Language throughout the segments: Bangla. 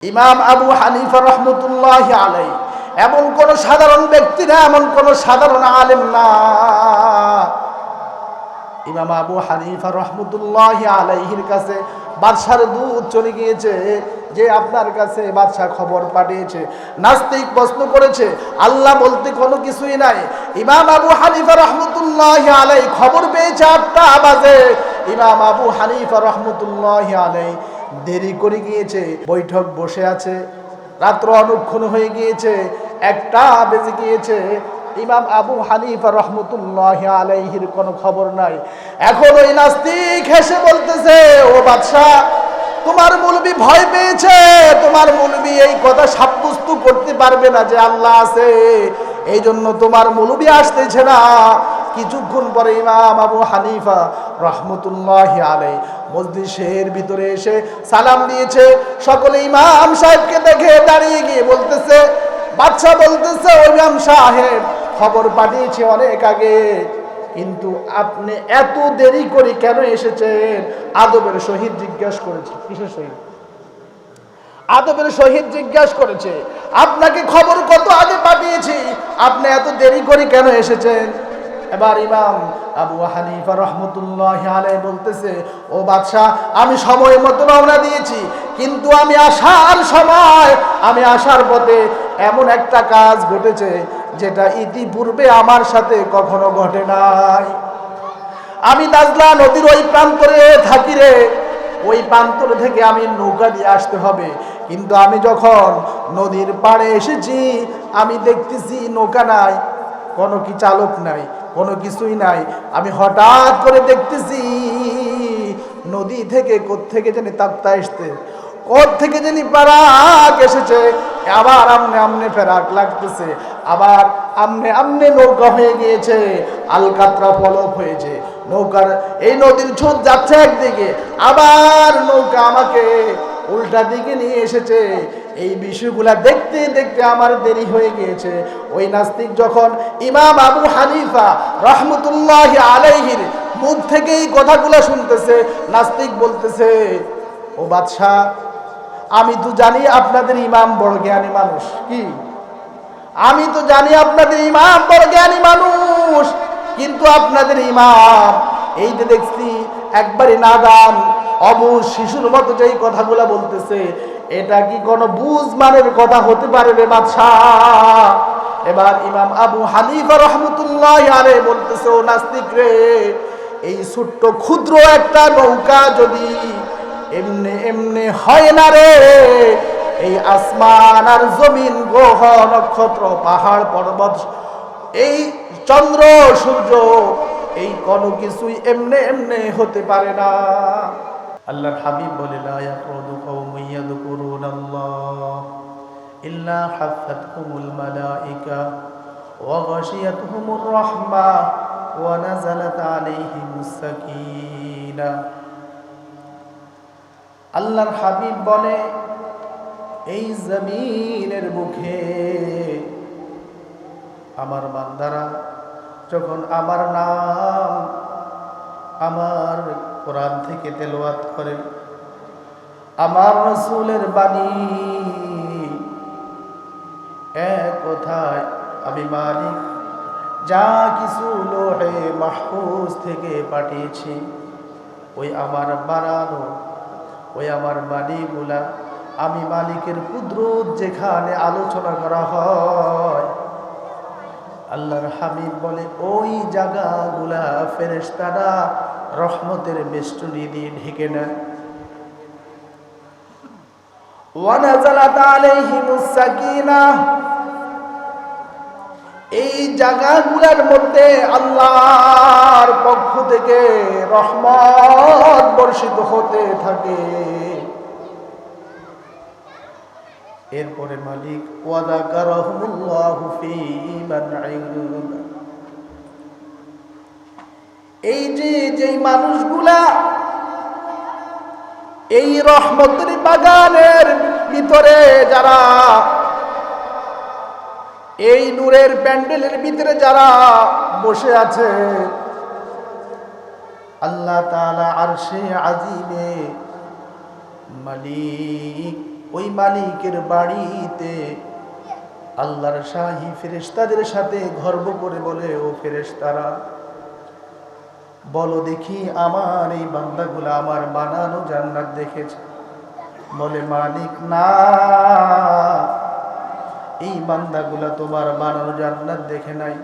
ইমাম আবু হানিফা রহমতুল্লাহি আলাইহি এমন কোন সাধারণ ব্যক্তি না, এমন কোন সাধারণ আলেম না। ইমাম আবু হানিফা রহমতুল্লাহি আলাইহির কাছে বাদশার দূত চলে গিয়েছে যে আপনার কাছে বাদশা খবর পাঠিয়েছে। নাস্তিক প্রশ্ন করেছে, আল্লাহ বলতে কোনো কিছুই নাই। ইমাম আবু হানিফা রহমতুল্লাহি আলাইহি খবর পেয়েছে 8টা বাজে। ইমাম আবু হানিফা রহমতুল্লাহি আলাইহি দেরি করে গিয়েছে, বৈঠক বসে আছে, রাত্র অনুক্ষণ হয়ে গিয়েছে, 1টা বেজে গিয়েছে। ইমাম আবু হানিফা রহমতুল্লাহি আলাইহির কোনো খবর নাই। এখন ওই নাস্তিক হেসে বলতেছে, ও বাদশাহ, তোমার মৌলবি ভয় পেয়েছে, তোমার মৌলবি এই কথা সাব্যস্ত করতে পারবে না যে আল্লাহ আছে, এই জন্য তোমার মৌলবি আসতেছে না। কিছুক্ষণ পরে ইমাম আবু হানিফা রহমতুল্লাহি আলাইহি মজলিসের ভিতরে এসে সালাম দিয়েছে। সকলে ইমাম সাহেবকে দেখে দাঁড়িয়ে গিয়ে বলতেছে, বাদশা বলতেছে, ও ইমাম সাহেব, খবর পাঠিয়েছে অনেক আগে, কিন্তু আপনি এত দেরি করে কেন এসেছেন? আদবের সহিত জিজ্ঞাসা করেছে। কিসের সহিত? আদবের সহিত জিজ্ঞাসা করেছে, আপনাকে খবর কত আগে পাঠিয়েছি, আপনি এত দেরি করে কেন এসেছেন? এবার ইমাম আবু হানিফা রহমতুল্লাহি আলাইহি বলতেছে, ও বাদশা, আমি সময় মতো রওনা দিয়েছি, কিন্তু আমি আসার পথে এমন একটা কাজ ঘটেছে যেটা ইতিপূর্বে আমার সাথে কখনো ঘটে নাই। আমি দাজলা নদীর ওই প্রান্তরে থাকি রে, ওই প্রান্তর থেকে আমি নৌকা দিয়ে আসতে হবে, কিন্তু আমি যখন নদীর পাড়ে এসেছি আমি দেখতেছি নৌকা নাই, কোনো কি চালক নাই, কোনো কিছুই নাই। আমি হঠাৎ করে দেখতেছি নদী থেকে কোত্থেকে জানি তাপ্তা এসতে, কোত্থেকে জানি পারাক এসেছে, আবার আমনে আমনে ফেরাক লাগতেছে, আবার আমনে আমনে নৌকা হয়ে গিয়েছে, আলকাতরা ফলক হয়েছে নৌকার। এই নদীর ছোট যাচ্ছে একদিকে, আবার নৌকা আমাকে উল্টা দিকে নিয়ে এসেছে। এই বিষয়গুলা দেখতে দেখতে আমার দেরি হয়ে গিয়েছে। ওই নাস্তিক যখন ইমাম আবু হানিফা রহমতুল্লাহি আলাইহির মুখ থেকে এই কথাগুলা শুনতেছে, নাস্তিক বলতেছে, ও বাদশাহ, আমি তো জানি আপনাদের ইমাম বড় জ্ঞানী মানুষ। কি? আমি তো জানি আপনাদের ইমাম বড় জ্ঞানী মানুষ, কিন্তু আপনাদের ইমাম এই যে দেখছি একবারে নাদান অবুঝ শিশুর মতো যেই কথাগুলা বলতেছে, এটা কি কোনো বুঝমানের কথা হতে পারে রে বাদশাহ? এবার ইমাম আবু হানিফা রহমতুল্লাহি আলাইহি বলতেছে, ও নাস্তিক রে, এই ছোট্ট ক্ষুদ্র একটা নৌকা যদি এমনি এমনি হয় না রে, এই আসমান আর জমিন, গ্রহ নক্ষত্র, পাহাড় পর্বত, এই চন্দ্র সূর্য, এই কোনো কিছুই এমনি এমনি হতে পারে না। আল্লাহর হাবিব বলে, লা ইয়াকুদু কওমুন ইয়াযকুরুনাল্লাহ ইল্লা হাফাতহুমুল মালাইকা ওয়া গাশিয়াতহুমুর রাহমা ওয়া নাযালাত আলাইহিমুস সাকিনা। আল্লাহর হাবিব বলে, এই জমিনের মুখে আমার বান্দারা যখন আমার নাম, আমার কোরআন থেকে তেলাওয়াত করে, আমার রাসূলের বাণী, এক কথায় আমি মালিক যা কিছু লোহে মাহফুজ থেকে পাঠিয়েছি, ওই আমার বানানো, ওই আমার বাণীগুলা, আমি মালিকের কুদরত যেখানে আলোচনা করা হয়, আল্লাহর হাবিব বলে, ওই জায়গাগুলা ফেরেশতারা রহমতের বেষ্টনী দিয়ে ঢেকে নেয়। ওয়া নাযালাত আলাইহিমুস সাকিনাহ, এই জায়গাগুলোর মধ্যে আল্লাহর পক্ষ থেকে রহমত বর্ষিত হতে থাকে। এরপরে মালিক ওয়া যাকারাহুমুল্লাহু ফী মান ইনদা, এই যে যেই মানুষগুলা এই রহমতের বাগানের ভিতরে, যারা এই নূরের প্যান্ডেলের ভিতরে যারা বসে আছে, আল্লাহ তাআলা আরশে আজিমে মালিক ওই মালিকের বাড়িতে আল্লাহর শাহী ফেরেশতাদের সাথে গর্ব করে বলে, ও ফেরেশতারা, বলো দেখি আমার এই বান্দাগুলা আমার বানানো জান্নাত দেখেছে? বলে, মালিক না, এই বান্দাগুলা তোমার বানানো জান্নাত দেখে নাই।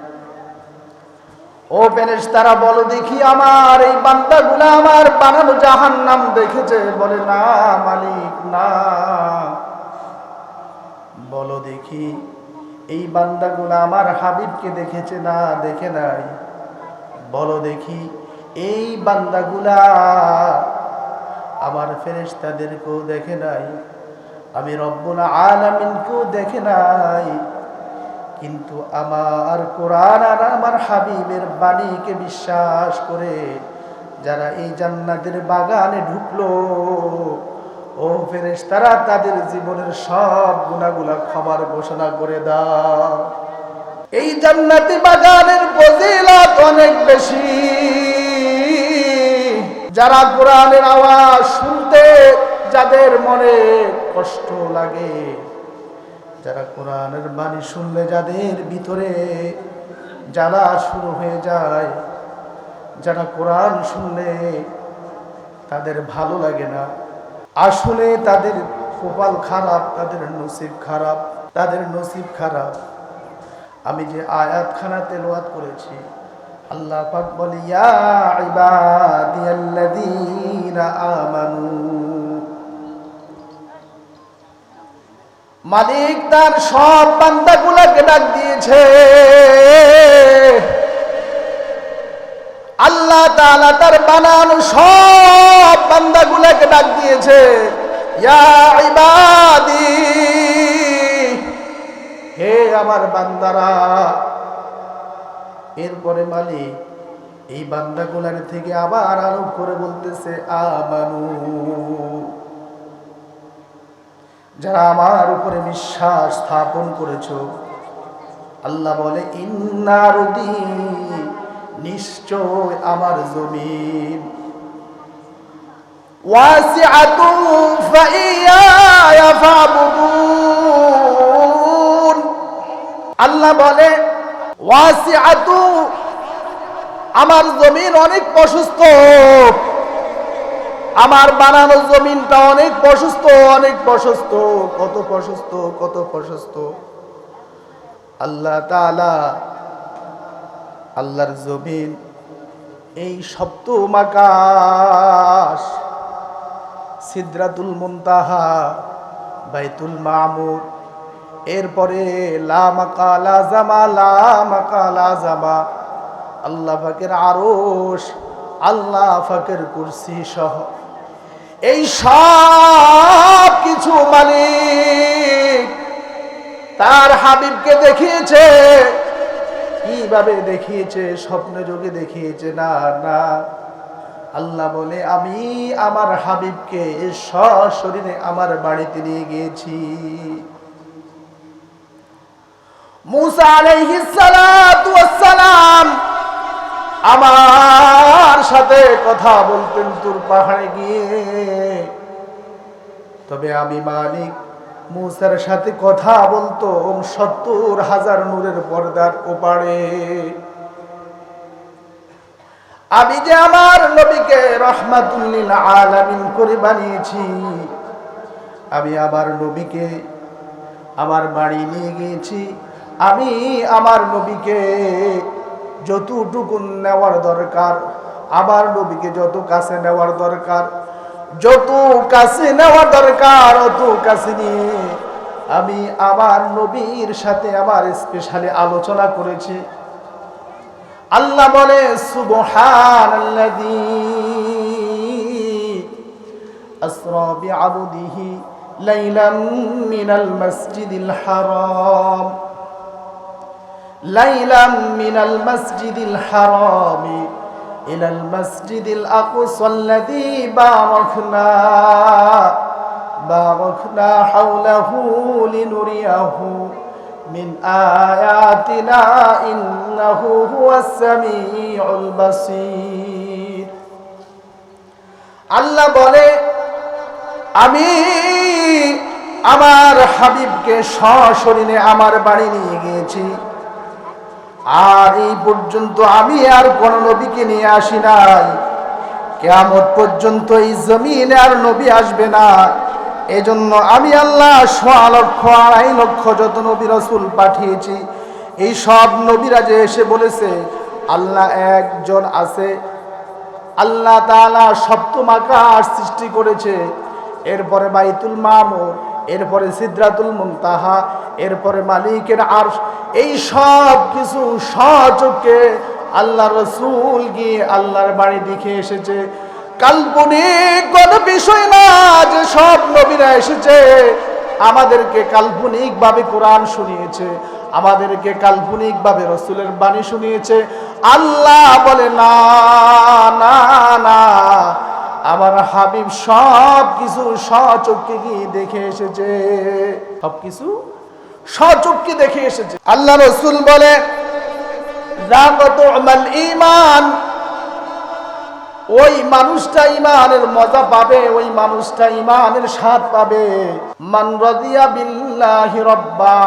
ও ফেরেশতারা, বলো দেখি আমার এই বান্দাগুলা আমার বানানো জাহান্নাম দেখেছে? বলে, না মালিক না। বলো দেখি এই বান্দাগুলা আমার হাবিবকে দেখেছে? না, দেখে নাই। বলো দেখি এই বান্দাগুলা আমার ফেরেশতাদেরকেও দেখে নাই, আমি রব্বুল আলামিনকেও দেখে নাই, কিন্তু আমার কোরআন আর আমার হাবিবের বাণীকে বিশ্বাস করে যারা এই জান্নাতের বাগানে ঢুকলো, ও ফেরেশতারা, তাদের জীবনের সব গুনাহগুলা ক্ষমার ঘোষণা করে দাও। এই জান্নাতি বাগানের ফজিলত অনেক বেশি। যারা কোরআনের আওয়াজ শুনতে যাদের মনে কষ্ট লাগে, যারা কোরআনের বাণী শুনলে যাদের ভিতরে জ্বালা শুরু হয়ে যায়, যারা কোরআন শুনলে তাদের ভালো লাগে না, আসলে তাদের কপাল খারাপ, তাদের নসিব খারাপ, তাদের নসিব খারাপ। আমি যে আয়াতখানা তেলাওয়াত করেছি, আল্লাহ পাক বলে, ইয়া ইবাদিয়াল্লাযীনা আমানু, মালিক তার সব বান্দাগুলোকে ডাক দিয়েছে। আল্লাহ তাআলা তার বানানো সব বান্দাগুলোকে ডাক দিয়েছে, ইয়া ইবাদি, হে আমার বান্দারা। এরপরে মালিক এই বান্দাগুলার থেকে আবার আরোপ করে বলতেছে, আমানু, যারা আমার উপরে বিশ্বাস স্থাপন করেছো। আল্লাহ বলে, ইন্নারুদি, নিশ্চয় আমার জমিন, ওয়াসিআতু ফাইয়া ফাবুদুন। আল্লাহ বলে, ওয়াসিআতু, আমার জমিন অনেক প্রশস্ত, আমার বানানো জমিনটা অনেক প্রশস্ত, অনেক প্রশস্ত। কত প্রশস্ত, কত প্রশস্ত! আল্লাহ তাআলা, আল্লাহর জমিন, এই সপ্তম আকাশ, সিদরাতুল মুনতাহা, বাইতুল মামুর, এরপরে লা মাকালা জামা, লা মাকালা জামা, আল্লাহ পাকের আরশ, আল্লাহ পাকের কুরসি সহ এই সব কিছু মালিক তার হাবিবকে দেখিয়েছে। কিভাবে দেখিয়েছে? স্বপ্নে যোগে দেখিয়েছে? না না, আল্লাহ বলে, আমি আমার হাবিবকে সশরীরে আমার বাড়িতে নিয়ে গিয়েছি। মুসা আলাইহিস সালাতু ওয়াস সালাম আমার সাথে কথা বলতেন তুর পাহাড়ে গিয়ে, তবে আমি মালিক মুসার সাথে কথা বলতো ৭০,০০০ নূরের পর্দার ওপারে। আমি যে আমার নবীকে রাহমাতুল লিল আলামিন করে বানিয়েছি, আমি আমার নবীকে আমার বাড়ি নিয়ে গিয়েছি। আমি আমার নবীকে যতটুকু নেওয়ার দরকার, আমার নবীকে যত কাছে নেওয়ার দরকার, যত কাছে নেওয়ার দরকার, অত কাছে নিয়ে আমি আমার নবীর সাথে আমার স্পেশালি আলোচনা করেছি। আল্লাহ বলে, সুবহানাল্লাযী আসরা বিআবদিহি লাইলাম মিনাল মাসজিদিল হারাম, লাইলাম মিনাল মাসজিদিল হারামি ইলাল মাসজিদিল আকসাল্লাযী বারাকনা হাওলাহু লিনুরিয়াহু মিন আয়াতিনা ইন্নাহু হুয়াস সামিউল বাসীর। আল্লাহ বলে, আমি আমার হাবিবকে সশরীরে আমার বাড়ি নিয়ে গিয়েছি, আর এই পর্যন্ত আমি আর কোন নবীকে নিয়ে আসি নাই। কিয়ামত পর্যন্ত এই জমিনে আর নবী আসবে না। এজন্য আমি আল্লাহ 1.5 লক্ষ 2.5 লক্ষ যত নবী রাসূল পাঠিয়েছি, এই সব নবীরা যে এসে বলেছে আল্লাহ একজন আছে, আল্লাহ তাআলা সপ্তম আকাশ সৃষ্টি করেছে, এরপরে বাইতুল মামুর, এরপরে সিদরাতুল মুনতাহা, এরপরে মালিকের আরশ, এই সব কিছু সচক্ষে আল্লাহ রাসূল গিয়ে আল্লাহর বাড়ি দেখে এসেছে। কাল্পনিক কোনো বিষয় না যে সব নবীরা এসেছে আমাদেরকে কাল্পনিকভাবে কোরআন শুনিয়েছে, আমাদেরকে কাল্পনিকভাবে রাসূলের বাণী শুনিয়েছে। আল্লাহ বলে না না না, আমার হাবিব সব কিছু সচক্ষে গিয়ে দেখে এসেছে, সব কিছু সচক্ষে দেখে এসেছে। আল্লাহ রাসূল বলে যাকাতুল ঈমান, ওই মানুষটা ঈমানের মজা পাবে, ওই মানুষটা ঈমানের স্বাদ পাবে। মান রাদিয়া বিল্লাহি রাব্বা,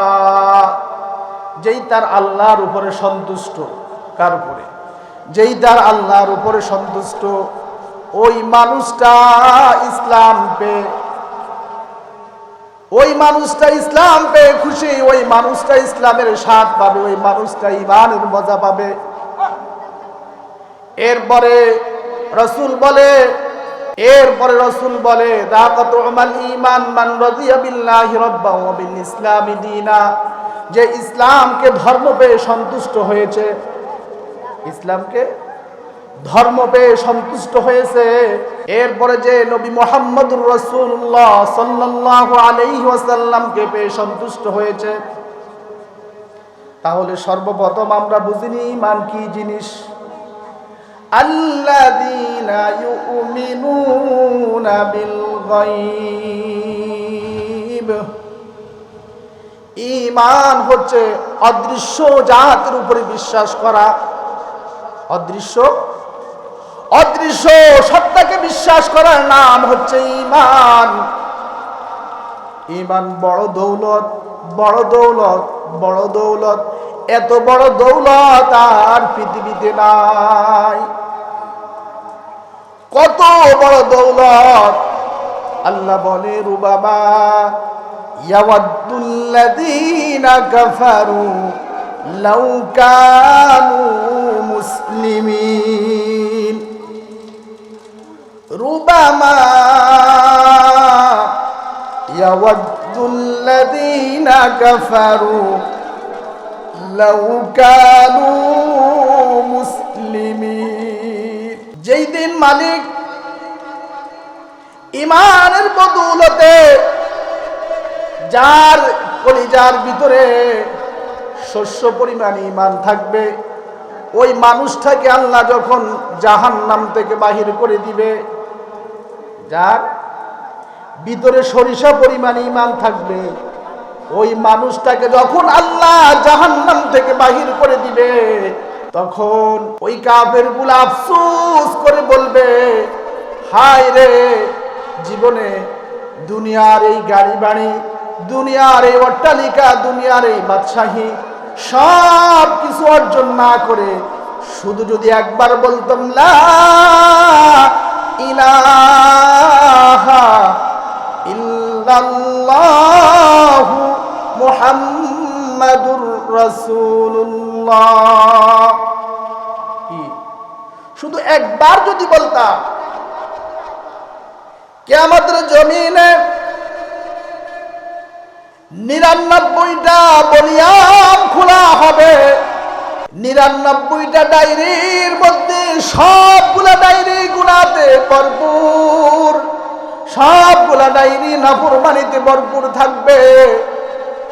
যেই তার আল্লাহর উপরে সন্তুষ্ট। কার উপরে? যেই তার আল্লাহর উপরে সন্তুষ্ট, ওই মানুষটা ইসলাম পেয়ে, ওই মানুষটা ইসলাম পেয়ে খুশি, ওই মানুষটা ইসলামের স্বাদ পাবে, ওই মানুষটা ঈমানের মজা পাবে। এরপরে রাসূল বলে যাকাতুল ঈমান মান রাদিয়া বিল্লাহি রাব্বা ওয়া বিল ইসলামি দীনা, যে ইসলামকে ধর্ম পেয়ে সন্তুষ্ট হয়েছে, ইসলামকে ধর্ম পেয়ে সন্তুষ্ট হয়েছে। এরপরে যে নবী মুহাম্মদুর রাসূলুল্লাহ সাল্লাল্লাহু আলাইহি ওয়াসাল্লামকে পেয়ে সন্তুষ্ট হয়েছে। তাহলে সর্বপ্রথম আমরা বুঝিনি ঈমান কি জিনিস। আল্লাযীনা ইউমিনুনা বিল গায়ব, ঈমান হচ্ছে অদৃশ্য জাতের উপরে বিশ্বাস করা, অদৃশ্য সত্তাকে বিশ্বাস করার নাম হচ্ছে ঈমান। ঈমান বড় দৌলত, বড় দৌলত, বড় দৌলত, এত বড় দৌলত আর পৃথিবীতে নাই। কত বড় দৌলত! আল্লাহ বলে রুবাবা ইয়াওয়াদ্দুল্লাযীনা কাফারু লাউ কানু মুসলিমিন, রুবামা ইয়াওয়াদ্দুল্লাযীনা কাফারু লাউ কানু মুসলিমিন। যেই দিন মালিক ঈমানের বদৌলতে যার কলিজার ভিতরে শস্য পরিমাণ ঈমান থাকবে, ওই মানুষটাকে আল্লাহ যখন জাহান্নাম থেকে বাহির করে দিবে, যার ভিতরে সরিষা পরিমাণ ঈমান থাকবে, ওই মানুষটাকে যখন আল্লাহ জাহান্নাম থেকে বাহির করে দিবে, তখন ওই কাফেরগুলো আফসোস করে বলবে, হায় রে, জীবনে দুনিয়ার এই গাড়ি বাড়ি, দুনিয়ার এই অট্টালিকা, দুনিয়ার এই বাদশাহী সব কিছু অর্জন না করে শুধু যদি একবার বলতাম লা ইলাহা ইল্লাল্লাহু মুহাম্মাদুর রাসূলুল্লাহ, কি শুধু একবার যদি বলতাম, কিয়ামতের জমিনে 99টা বলিয়াম খোলা হবে। 99টা ডায়েরির মধ্যে সবগুলা ডায়েরি গুনাহতে ভরপুর, সবগুলা ডায়েরি নাফরমানিতে ভরপুর থাকবে।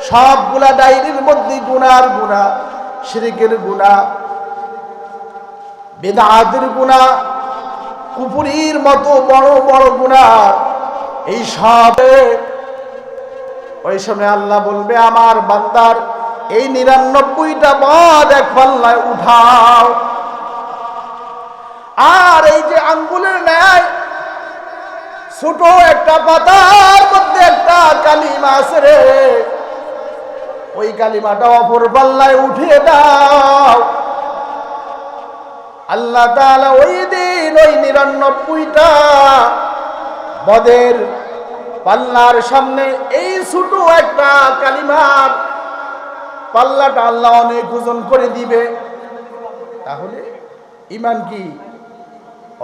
সবগুলা ডায়েরির মধ্যে গুনার গুনাহ, শিরকের গুনাহ, বিদআতের গুনাহ, কুফরির মতো বড় বড় গুনাহ, এই সব। ওই সময় আল্লাহ বলবে, আমার বান্দার এই 99টা বদ এক পাল্লায় উঠাও। আর এই যে আঙ্গুলের ন্যায় ছোট একটা পাতার মধ্যে একটা কালিমা আছে রে, ওই কালিমাটা অপর পাল্লায় উঠিয়ে দাও। আল্লাহ তাআলা ওই দিন ওই 99টা বদের পাল্লার সামনে এই ছোট একটা কালিমার পাল্লাটা আল্লাহ অনেক ওজন করে দিবে। তাহলে ঈমান কি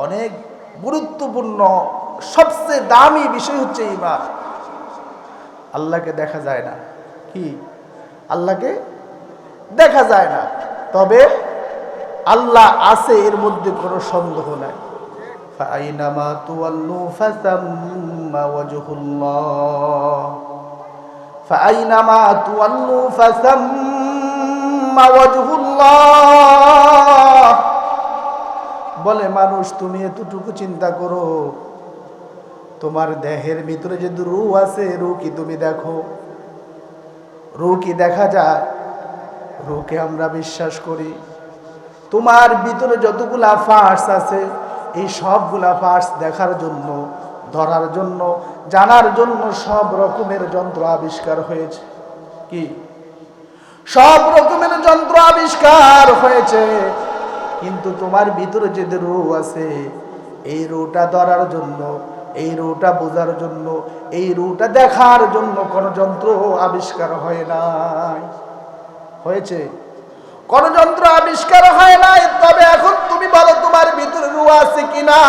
অনেক গুরুত্বপূর্ণ, সবচেয়ে দামি বিষয় হচ্ছে ঈমান। আল্লাহকে দেখা যায় না, কি আল্লাহকে দেখা যায় না, তবে আল্লাহ আছে, এর মধ্যে কোনো সন্দেহ নাই। ফাআইনামা তুওয়াল্লু ফাসাম্মা ওয়াজহুল্লাহ, ফাআইনামা তুওয়াল্লু ফাসাম্মা ওয়াজহুল্লাহ। বলে মানুষ, তুমি এতটুকু চিন্তা করো, তোমার দেহের ভিতরে যে রূহ আছে, রূহ কি তুমি দেখো? রূহ কি দেখা যায়? রূহকে আমরা বিশ্বাস করি। তোমার ভিতরে যতগুলা পার্টস আছে, এই সবগুলা পার্টস দেখার জন্য, ধরার জন্য, জানার জন্য সব রকমের যন্ত্র আবিষ্কার হয়েছে। কি সব রকমের যন্ত্র আবিষ্কার হয়েছে, কিন্তু তোমার ভিতরে যে রূহ আছে, এই রূহটা ধরার জন্য, এই রূহটা বোঝার জন্য, এই রূহটা দেখার জন্য কোন যন্ত্র আবিষ্কার হয় নাই। হয়েছে? কোন যন্ত্র আবিষ্কার হয় নাই। তবে এখন তুমি বলো, তোমার ভিতরে রূহ আছে কিনা?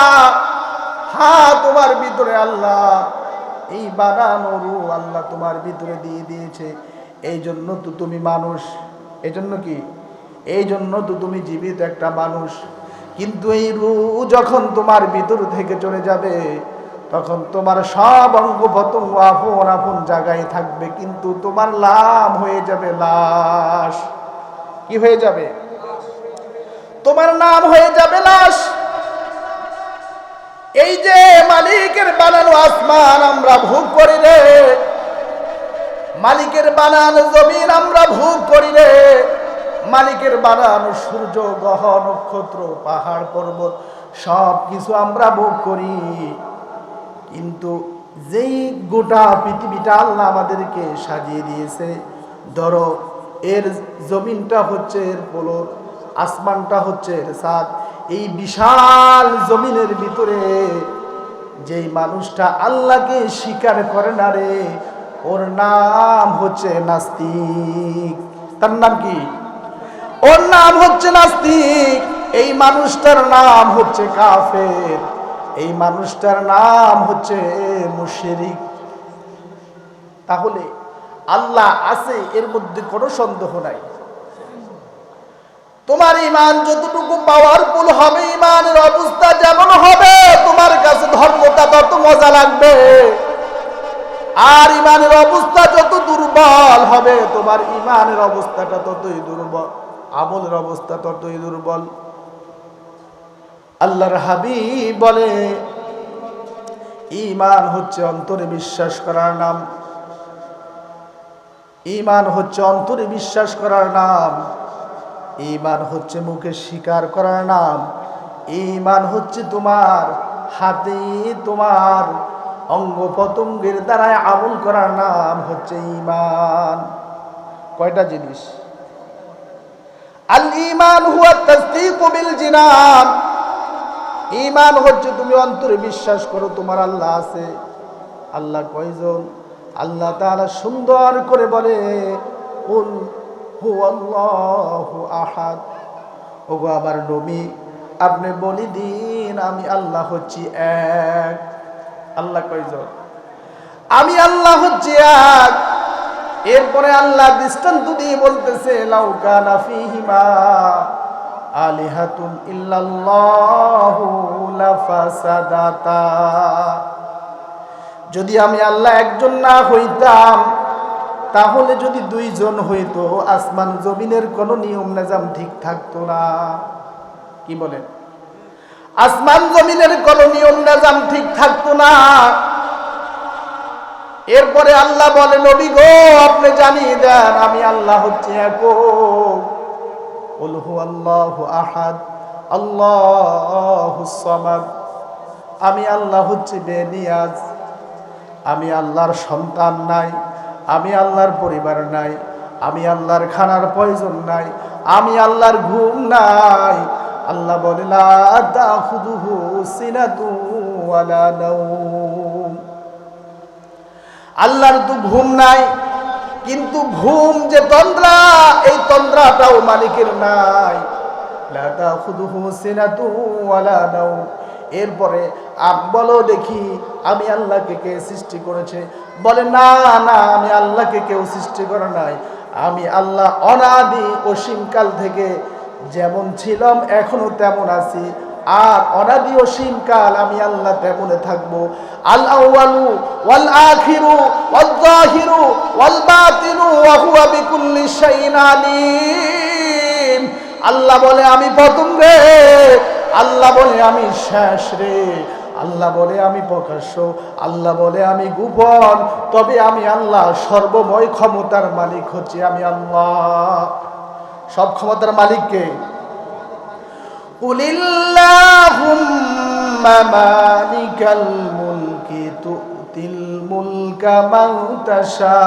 হ্যাঁ, তোমার ভিতরে আল্লাহ এই বানানো রূহ আল্লাহ তোমার ভিতরে দিয়ে দিয়েছে। এই জন্য তো তুমি মানুষ। এই জন্য কি? এই জন্য তো তুমি জীবিত একটা মানুষ। কিন্তু এই রূহ যখন তোমার ভিতর থেকে চলে যাবে, তখন তোমার সব অঙ্গ প্রত্যঙ্গ আপন আপন জায়গায় থাকবে, কিন্তু তোমার লাশ হয়ে যাবে লাশ। কি হয়ে যাবে? তোমার নাম হয়ে যাবে লাশ। এই যে মালিকের বানানো আসমান আমরা ভোগ করি রে, মালিকের বানানো জমিন আমরা ভোগ করি রে, মালিকের বানানো সূর্য গ্রহ নক্ষত্র পাহাড় পর্বত সব কিছু আমরা ভোগ করি। কিন্তু যেই গোটা পৃথিবীটা আল্লাহ আমাদেরকে সাজিয়ে দিয়েছে, ধরো এর জমিনটা হচ্ছে এর পলর, আসমানটা হচ্ছে এর ছাদ, এই বিশাল জমিনের ভিতরে যেই মানুষটা আল্লাহকে স্বীকার করে না রে, ওর নাম হচ্ছে নাস্তিক। তার নাম কি? ওর নাম হচ্ছে নাস্তিক। এই মানুষটার নাম হচ্ছে কাফের। এই মানুষটার নাম হচ্ছে মুশরিক। তাহলে আল্লাহ আছে, এর মধ্যে কোনো সন্দেহ নাই। তোমার ঈমান যতটুকু পাওয়ারফুল হবে, ঈমানের অবস্থা যেমন হবে, তোমার কাছে ধর্মটা তত মজা লাগবে। আর ঈমানের অবস্থা যত দুর্বল হবে, তোমার ঈমানের অবস্থাটা ততই দুর্বল, আমলের অবস্থা ততই দুর্বল। আল্লাহর হাবিব বলে, ঈমান হচ্ছে অন্তরে বিশ্বাস করার নাম। ঈমান হচ্ছে অন্তরে বিশ্বাস করার নাম। ঈমান হচ্ছে মুখে স্বীকার করার নাম। ঈমান হচ্ছে তোমার হাতে, তোমার অঙ্গ প্রত্যঙ্গের দ্বারায় আমল করার নাম হচ্ছে ঈমান। কয়টা জিনিস? আল ঈমান হুয়া তাসদীকু বিল জিনান। ঈমান হচ্ছে তুমি অন্তরে বিশ্বাস করো তোমার আল্লাহ আছে। আল্লাহ কয়জন? আল্লাহ তাআলা সুন্দর করে বলে, কুল হুয়াল্লাহু আহাদ। ওগো আমার নবী, আপনি বলে দিন আমি আল্লাহ হচ্ছি এক। আল্লাহ কয়জন? আমি আল্লাহ হচ্ছি এক। এরপরে আল্লাহ দৃষ্টান্ত দিয়ে বলতেছে, লাউ কানা ফীহিমা আলিহাতুন ইল্লাল্লাহু লাফাসাদাতা। যদি আমি আল্লাহ একজন না হইতাম, তাহলে যদি দুইজন হইতো, আসমান জমিনের কোনো নিয়ম নিজাম ঠিক থাকতো না। কি বলেন? আসমান জমিনের কোনো নিয়ম নিজাম ঠিক থাকতো না। এরপরে আল্লাহ বলে, নবী গো আপনি জানিয়ে দেন আমি আল্লাহ হচ্ছে একক। কুল হুয়াল্লাহু আহাদ আল্লাহুস সামাদ আমি আল্লাহ হচ্ছে বেনিয়াজ, আমি আল্লাহর সন্তান নাই, আমি আল্লাহর পরিবার নাই, আমি আল্লাহর খানার প্রয়োজন নাই, আমি আল্লাহর ঘুম নাই। আল্লাহ বলে লা তাখুযুহু সিনাতু ওয়ালা নাওম। আল্লাহর তো ঘুম নাই, কিন্তু ঘুম যে তন্দ্রা, এই তন্দ্রাটাও মালিকের নাই। লা তাখুযুহু সিনাতু ওয়ালা নাওম। এরপরে বলো দেখি আমি আল্লাহকে কে সৃষ্টি করেছে? বলে না না, আমি আল্লাহকে কেউ সৃষ্টি করে নাই, আমি আল্লাহ অনাদি অসীমকাল থেকে যেমন ছিলাম এখনো তেমন আছি, আর অনাদি অসীমকাল আমি আল্লাহ তেমনে থাকবো। আল আউয়ালু ওয়াল আখিরু ওয়াল যাহিরু ওয়াল বাতিনু ওয়া হুয়া বিকুল্লি শাইইন আলিম। আল্লাহ বলে আমি প্রথম রে, আল্লাহ বলে আমি শেষ রে, আল্লাহ বলে আমি প্রকাশ্য, আল্লাহ বলে আমি গোপন। তবে আমি আল্লাহ সর্বময় ক্ষমতার মালিক হচ্ছে আমি আল্লাহ। সব ক্ষমতার মালিককে কুলিল্লাহুম্মা মালিকাল মুলকি তুতিল মুলকা মান তাশা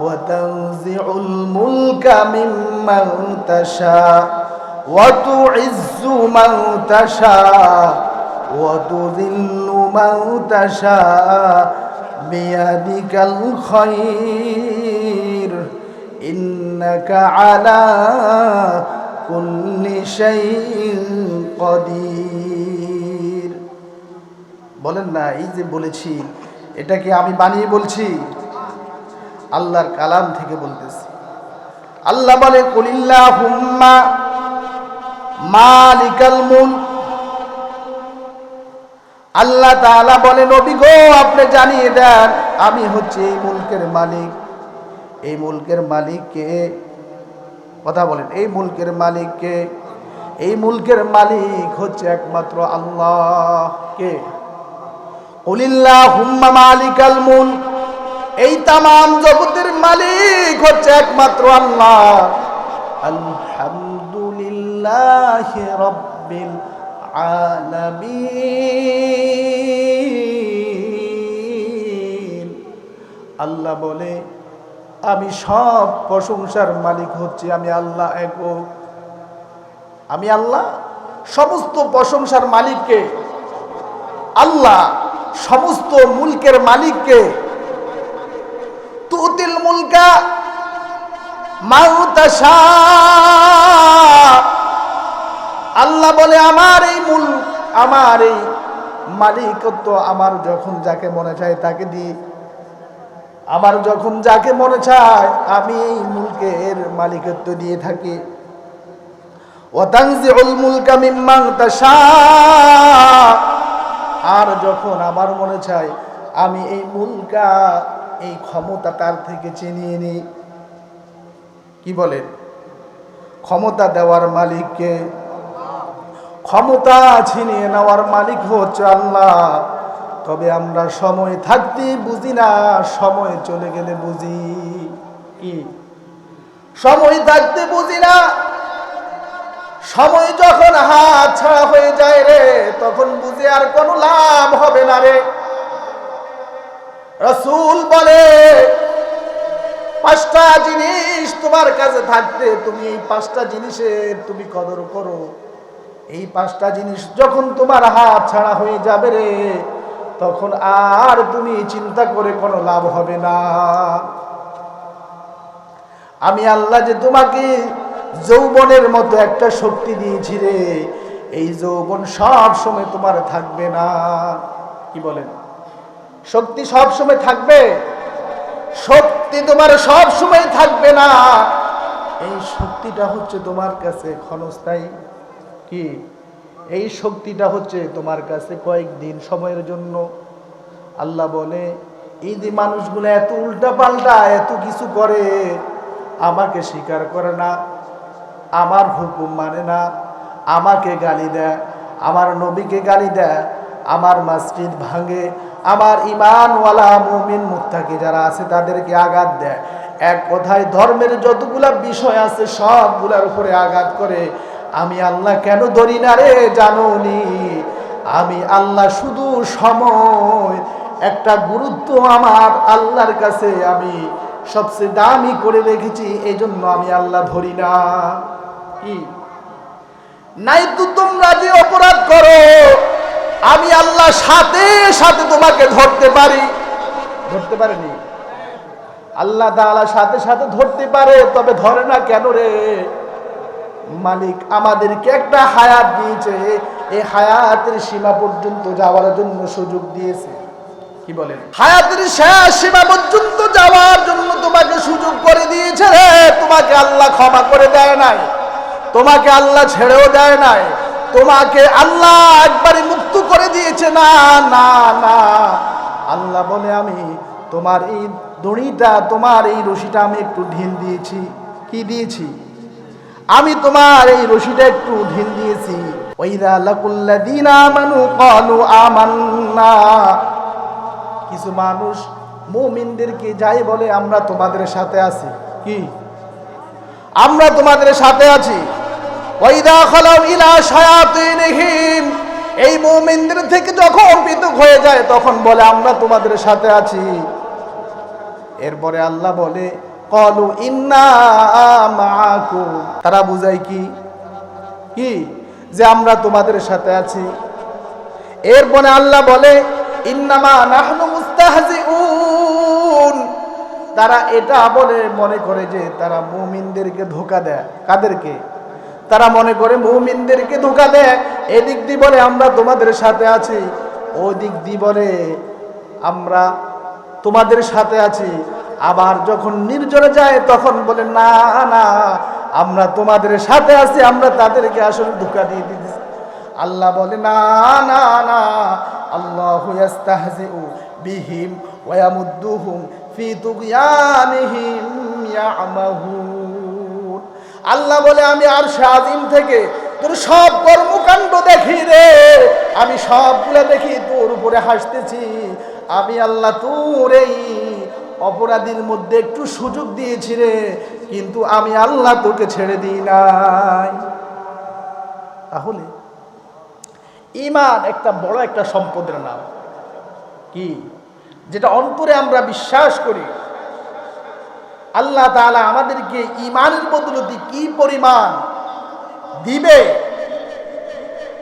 ওয়া তানজিউল মুলকা মিম্মান তাশা ওয়া তুইজ্জু মান তাশা ওয়া তুযিল্লু মান তাশা বিয়াদিকাল খায়র ইন্নাকা আলা কুল্লি শাইইন কাদির। বলেন না, এই যে বলেছি এটা কি আমি বানিয়ে বলছি? আল্লাহর কালাম থেকে বলতেছি। আল্লাহ বলে কুলিল্লাহুম্মা মালিকাল মুলক। আল্লাহ তাআলা বলে নবী গো আপনি জানিয়ে দেন আমি হচ্ছে এই মুলকের মালিক। এই মুলকের মালিক কে? কথা বলেন, এই মুলকের মালিক কে? এই মুলকের মালিক হচ্ছে একমাত্র আল্লাহ। কে? কুলিল্লাহুম্মা মালিকাল মুলক। এই তামাম জগতের মালিক হচ্ছে একমাত্র আল্লাহ। আলহামদুলিল্লাহি রাব্বিল আলামিন। আল্লাহ বলে আমি সব প্রশংসার মালিক হচ্ছে আমি আল্লাহ একক। আমি আল্লাহ সমস্ত প্রশংসার মালিককে, আল্লাহ সমস্ত মুলকের মালিককে। তুতিল মুলকা মান তাশা। আল্লাহ বলে আমার এই মুলক, আমার এই মালিকত্ব আমার যখন যাকে মনে চায় তাকে দিই, আমার যখন যাকে মনে চায় আমি এই মুলকের মালিকত্ব দিয়ে থাকি। ওয়া তানজিউল মুলকা মিম্মান তাশা। আর যখন আমার মনে চায় আমি এই মুলকা, এই ক্ষমতা তার থেকে ছিনিয়ে নিই। কি বলেন? ক্ষমতা দেওয়ার মালিককে, ক্ষমতা ছিনিয়ে নেওয়ার মালিক হচ্ছে আল্লাহ। তবে আমরা সময় থাকতে বুঝি না, সময় চলে গেলে বুঝি। কি? সময় থাকতে বুঝি না, সময় যখন হাত ছাড়া হয়ে যায় রে তখন বুঝি আর কোনো লাভ হবে না রে। রাসূল বলে পাঁচটা জিনিস তোমার কাছে থাকতে তুমি এই পাঁচটা জিনিসের তুমি কদর করো। এই পাঁচটা জিনিস যখন তোমার হাত ছাড়া হয়ে যাবে রে তখন আর তুমি চিন্তা করে কোনো লাভ হবে না। আমি আল্লাহ যে তোমাকে যৌবনের মতো একটা শক্তি দিয়েছি রে, এই যৌবন সব সময় তোমার থাকবে না। কি বলেন? শক্তি সব সময় থাকবে? শক্তি তোমার সব সময় থাকবে না। এই শক্তিটা হচ্ছে তোমার কাছে ক্ষণস্থায়ী। কি? এই শক্তিটা হচ্ছে তোমার কাছে কয়েকদিন সময়ের জন্য। আল্লাহ বলে এই যে মানুষগুলো এত উল্টা পাল্টা এত কিছু করে, আমাকে স্বীকার করে না, আমার হুকুম মানে না, আমাকে গালি দেয়, আমার নবীকে গালি দেয়, আমার মসজিদ ভাঙে, আমার ঈমানওয়ালা মুমিন মুত্তাকি যারা আছে তাদেরকে আঘাত দেয়। এক কথায় ধর্মের যতগুলা বিষয় আছে সবগুলার উপরে আঘাত করে। আমি আল্লাহ কেন ধরি না রে জানোনি? আমি আল্লাহ শুধু সময় একটা গুরুত্ব আমার আল্লাহর কাছে আমি সবচেয়ে দামি করে রেখেছি, এই জন্য আমি আল্লাহ ধরি না। কি নাই তো তোমরা যে অপরাধ করো, আমি আল্লাহ সাথে সাথে তোমাকে ধরতে পারি। ধরতে পারেনি? আল্লাহ তাআলা সাথে সাথে ধরতে পারে, তবে ধরে না কেন রে? মালিক আমাদেরকে একটা হায়াত দিয়েছে, এই হায়াতের সীমা পর্যন্ত যাওয়ার জন্য সুযোগ দিয়েছে। কি বলেন? হায়াতের শেষ সীমা পর্যন্ত যাওয়ার জন্য তোমাকে সুযোগ করে দিয়েছে রে। তোমাকে আল্লাহ ক্ষমা করে দেয় নাই, তোমাকে আল্লাহ ছেড়েও দেয় নাই, তোমাকে আল্লাহ একবারে মুক্ত করে দিয়েছে না। না না, আল্লাহ বলে আমি তোমার এই দড়িটা, তোমার এই রশিটা আমি একটু ঢিল দিয়েছি। কি দিয়েছি? আমি তোমার এই রশিটা একটু ঢিল দিয়েছি। ওয়াইদা লাকুল্লাযীনা আমানু ক্বালু আমান্না। কিছু মানুষ মুমিনদেরকে যাই বলে আমরা তোমাদের সাথে আছি। কি? আমরা তোমাদের সাথে আছি। ওয়াইদা খালাউ ইলা শায়াতিনহিম। এই মুমিনদের থেকে যখন পৃথক হয়ে যায় তখন বলে আমরা তোমাদের সাথে আছি। এরপরে আল্লাহ বলে ক্বালু ইন্না মাআকুম। তারা বুঝায় কি? কি? যে আমরা তোমাদের সাথে আছি। এরপরে আল্লাহ বলে ইন্নামা নাহনু মুস্তাহজিউন। তারা এটা বলে মনে করে যে তারা মুমিনদেরকে ধোঁকা দেয়। কাদেরকে? তারা মনে করে মুমিনদেরকে ধোঁকা দেয়। এদিক দিয়ে বলে আমরা তোমাদের সাথে আছি, ওই দিক দিয়ে বলে আমরা তোমাদের সাথে আছি। আবার যখন নির্জনে যায় তখন বলে না না আমরা তোমাদের সাথে আছি, আমরা তাদেরকে আসলে ধোঁকা দিয়ে দিয়েছি। আল্লাহ বলে না না না, আল্লাহু ইস্তাহজিউ বিহিম ওয়া ইয়ামুদ্দুহুম ফি তুগয়ানিহিম ইয়ামাহুন। আল্লাহ বলে আমি আরশে আজিম থেকে তোর সব কর্মকাণ্ড দেখি রে, আমি সবগুলা দেখি, তোর উপরে হাসতেছি। আমি আল্লাহ তোর এই অপরাধীর মধ্যে একটু সুযোগ দিয়েছি রে, কিন্তু আমি আল্লাহ তোকে ছেড়ে দিই নাই। তাহলে ঈমান একটা বড় একটা সম্পদের নাম। কি? যেটা অন্তরে আমরা বিশ্বাস করি আল্লাহ তাআলা আমাদেরকে ঈমানের বদৌলতে কি পরিমাণ দিবে,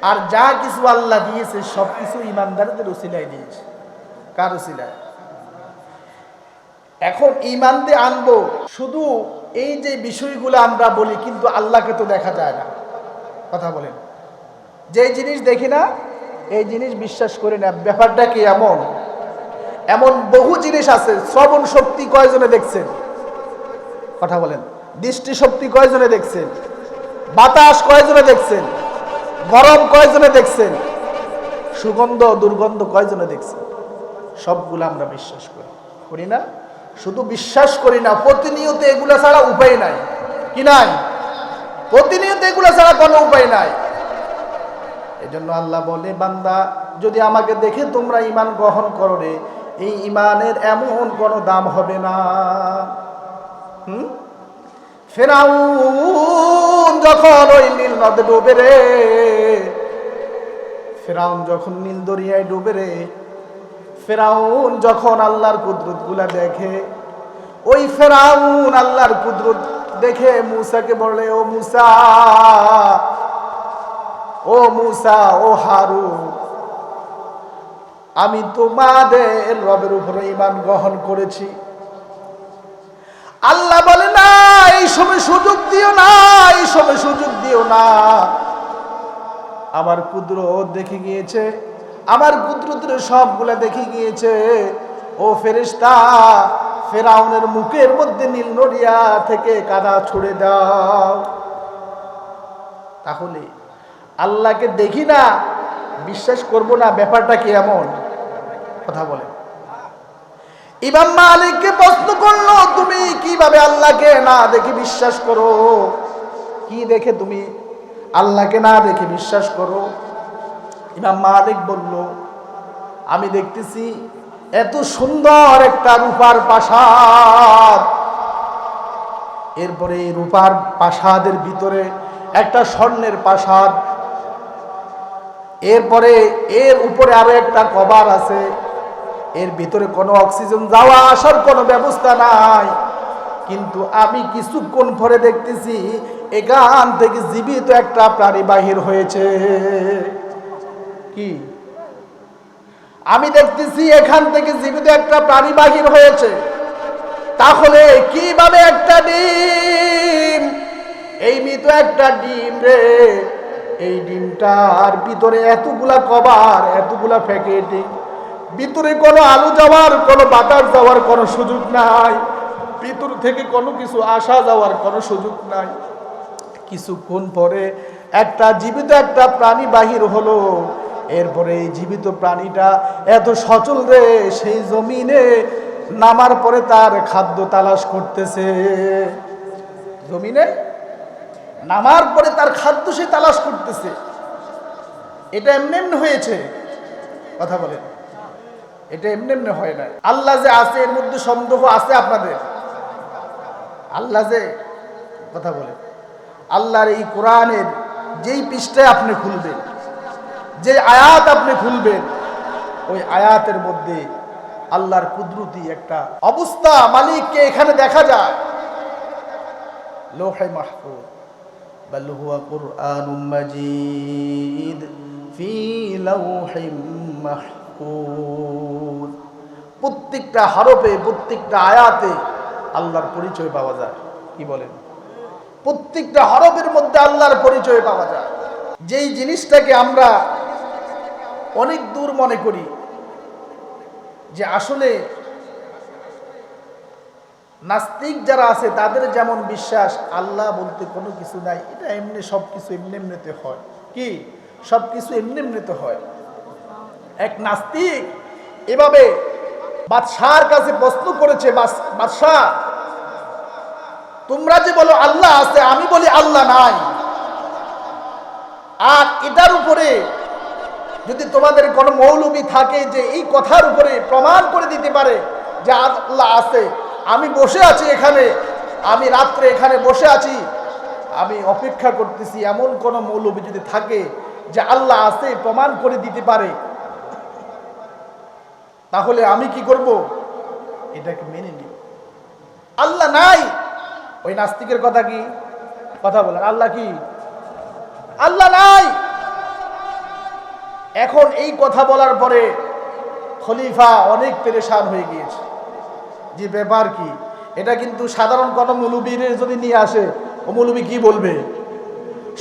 আর যা কিছু আল্লাহ দিয়েছে সবকিছু ঈমানদারদের উসিলায় দিয়েছে। কার উসিলায়? এখন ঈমান দিয়ে আনবো শুধু এই যে বিষয়গুলো আমরা বলি, কিন্তু আল্লাহকে তো দেখা যায় না। কথা বলেন, যে জিনিস দেখি না এই জিনিস বিশ্বাস করি না। ব্যাপারটা কি এমন? এমন বহু জিনিস আছে। শ্রবণ শক্তি কয়জনে দেখছেন? কথা বলেন। দৃষ্টি শক্তি কয়জনে দেখছেন? বাতাস কয়জনে দেখছেন? গরম কয়জনে দেখছেন? সুগন্ধ দুর্গন্ধ কয়জনে দেখছেন? সবগুলো আমরা বিশ্বাস করি না? শুধু বিশ্বাস করি না, প্রতিনিয়ত এগুলো ছাড়া উপায় নাই। কি নাই? প্রতিনিয়ত এগুলো ছাড়া কোনো উপায় নাই। এজন্য আল্লাহ বলে বান্দা যদি আমাকে দেখে তোমরা ঈমান গ্রহণ করো রে, এই ঈমানের এমন কোনো দাম হবে না। ফিরআউন যখন ওই নীল নদে ডুবে রে, ফিরআউন যখন নীল দরিয়ায় ডুবে রে, ফিরআউন যখন আল্লাহর কুদরত গুলা দেখে, ওই ফিরআউন আল্লাহর কুদরত দেখে মূসাকে বলে ও মূসা, ও মূসা, ও হারুন, আমি তোমাদের রবের উপরে ঈমান গ্রহণ করেছি। আল্লাহ বলে না, এই সময় সুযোগ দিও না, এই সময় সুযোগ দিও না। আমার কুদরত দেখে গিয়েছে, আমার কুদরতের সবগুলা দেখে গিয়েছে। ও ফেরেশতা, ফিরআউনের মুখের মধ্যে নীল নদিয়া থেকে কাদা ছুড়ে দাও। তাহলে আল্লাহকে দেখি না, বিশ্বাস করব না, ব্যাপারটা কি এমন? কথা বলে। ইমাম মালিককে প্রশ্ন করলো, তুমি কিভাবে আল্লাহকে না দেখে বিশ্বাস করো? কি দেখে তুমি আল্লাহকে না দেখে বিশ্বাস করো? ইমাম মালিক বলল, আমি দেখতেছি এত সুন্দর একটা রূপার প্রাসাদ, এরপরে এই রূপার প্রাসাদের ভিতরে একটা স্বর্ণের প্রাসাদ, এরপরে এর উপরে আরো একটা কবর আছে, এর ভিতরে কোনো অক্সিজেন যাওয়া আসার কোনো ব্যবস্থা নাই। কিন্তু আমি কিছুক্ষণ পরে দেখতেছি এখান থেকে জীবিত একটা প্রাণী বাহির হয়েছে। কি? আমি দেখতেছি এখান থেকে জীবিত একটা প্রাণী বাহির হয়েছে। তাহলে কিভাবে একটা ডিম, এই মৃত একটা ডিম রে, এই ডিমটার ভিতরে এতগুলা কভার, এতগুলা প্যাকেটিং, ভিতরে কোনো আলো যাওয়ার, কোনো বাতাস যাওয়ার কোনো সুযোগ নাই, ভিতর থেকে কোনো কিছু আসা যাওয়ার কোনো সুযোগ নাই। কিছুক্ষণ পরে একটা জীবিত একটা প্রাণী বাহির হলো। এরপরে এই জীবিত প্রাণীটা এত সচল রে, সেই জমিনে নামার পরে তার খাদ্য তালাশ করতেছে। জমিনে নামার পরে তার খাদ্য সে তালাশ করতেছে। এটা এমনি এমনি হয়েছে? কথা বলেন, এটা এমনি এমনি হয় না। আল্লাহ যে আছে এর মধ্যে সন্দেহ আছে আপনাদের? আল্লাহ যে, কথা বলেন, আল্লাহর এই কোরআনের যেই পৃষ্ঠায় আপনি খুলবেন, যে আয়াত আপনি খুলবেন, ওই আয়াতের মধ্যে আল্লাহর কুদরতি একটা অবস্থা, মালিককে এখানে দেখা যায়। লৌহে মাহফুজ, বাল হুয়া কুরআনুম মাজিদ ফি লাওহিম মাহফুজ। প্রত্যেকটা হরফে, প্রত্যেকটা আয়াতে আল্লাহর পরিচয় পাওয়া যায়। কি বলেন? প্রত্যেকটা হরফের মধ্যে আল্লাহর পরিচয় পাওয়া যায়। যেই জিনিসটাকে আমরা অনেক দূর মনে করি, যে আসলে নাস্তিক যারা আছে তাদের যেমন বিশ্বাস আল্লাহ বলতে কোনো কিছু নাই, এটা এমনি সব কিছু এমনি এমনিতে হয়। কি? সব কিছু এমনি এমনিতে হয়। এক নাস্তিক এভাবে বাদশার কাছে প্রশ্ন করেছে, বাদশাহ তোমরা যে বলো আল্লাহ আছে, আমি বলি আল্লাহ নাই, আর এটার উপরে যদি তোমাদের কোনো মৌলবী থাকে যে এই কথার উপরে প্রমাণ করে দিতে পারে যে আল্লাহ আছে, আমি বসে আছি এখানে, আমি রাত্রে এখানে বসে আছি, আমি অপেক্ষা করতেছি, এমন কোন মৌলবী যদি থাকে যে আল্লাহ আছে প্রমাণ করে দিতে পারে, তাহলে আমি কি করব? এটাকে মেনে নিব। আল্লাহ নাই, ওই নাস্তিকের কথা কি? কথা বলেন, আল্লাহ কি? আল্লাহ নাই। এখন এই কথা বলার পরে খলিফা অনেক পেরেশান হয়ে গিয়েছে, যে ব্যাপার কি? এটা কিন্তু সাধারণ কোন মৌলবীর যদি নিয়ে আসে, ও মৌলবী কি বলবে?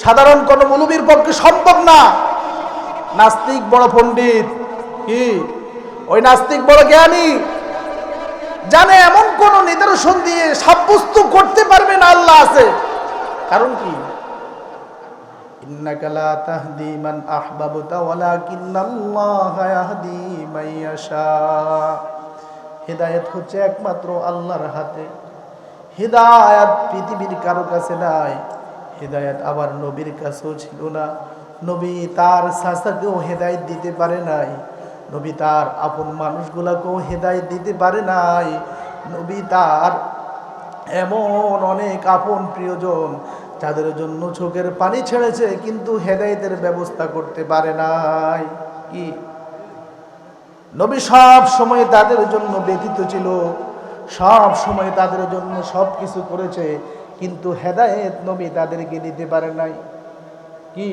সাধারণ কোন মৌলবীর পক্ষে সম্ভব না। নাস্তিক বড় পণ্ডিত, কি ওই নাস্তিক বড় জ্ঞানী, জানে এমন কোন নিদর্শন দিয়ে সাব্যস্ত করতে পারবে না আল্লাহ আছে। কারণ কি? ইন্নাকা লা তাহদি মান আহবাবতা ওয়ালাকিন্নাল্লাহা ইয়াহদি মান ইয়াশা। হিদায়াত হচ্ছে একমাত্র আল্লাহর হাতে। হিদায়াত পৃথিবীর কারো কাছে নাই। হিদায়াত আবার নবীর কাছেও ছিল না। নবী তার চাচাকেও হেদায়েত দিতে পারে নাই, নবী তার আপন মানুষগুলাকেও হেদায়েত দিতে পারে নাই। নবী তার এমন অনেক আপন প্রিয়জন যাদের জন্য চোখের পানি ছেড়েছে, কিন্তু হেদায়েতের ব্যবস্থা করতে পারে নাই। কি? নবী সব সময় তাদের জন্য ব্যথিত ছিল, সব সময় তাদের জন্য সব কিছু করেছে, কিন্তু হেদায়েত নবী তাদেরকে দিতে পারে নাই। কি?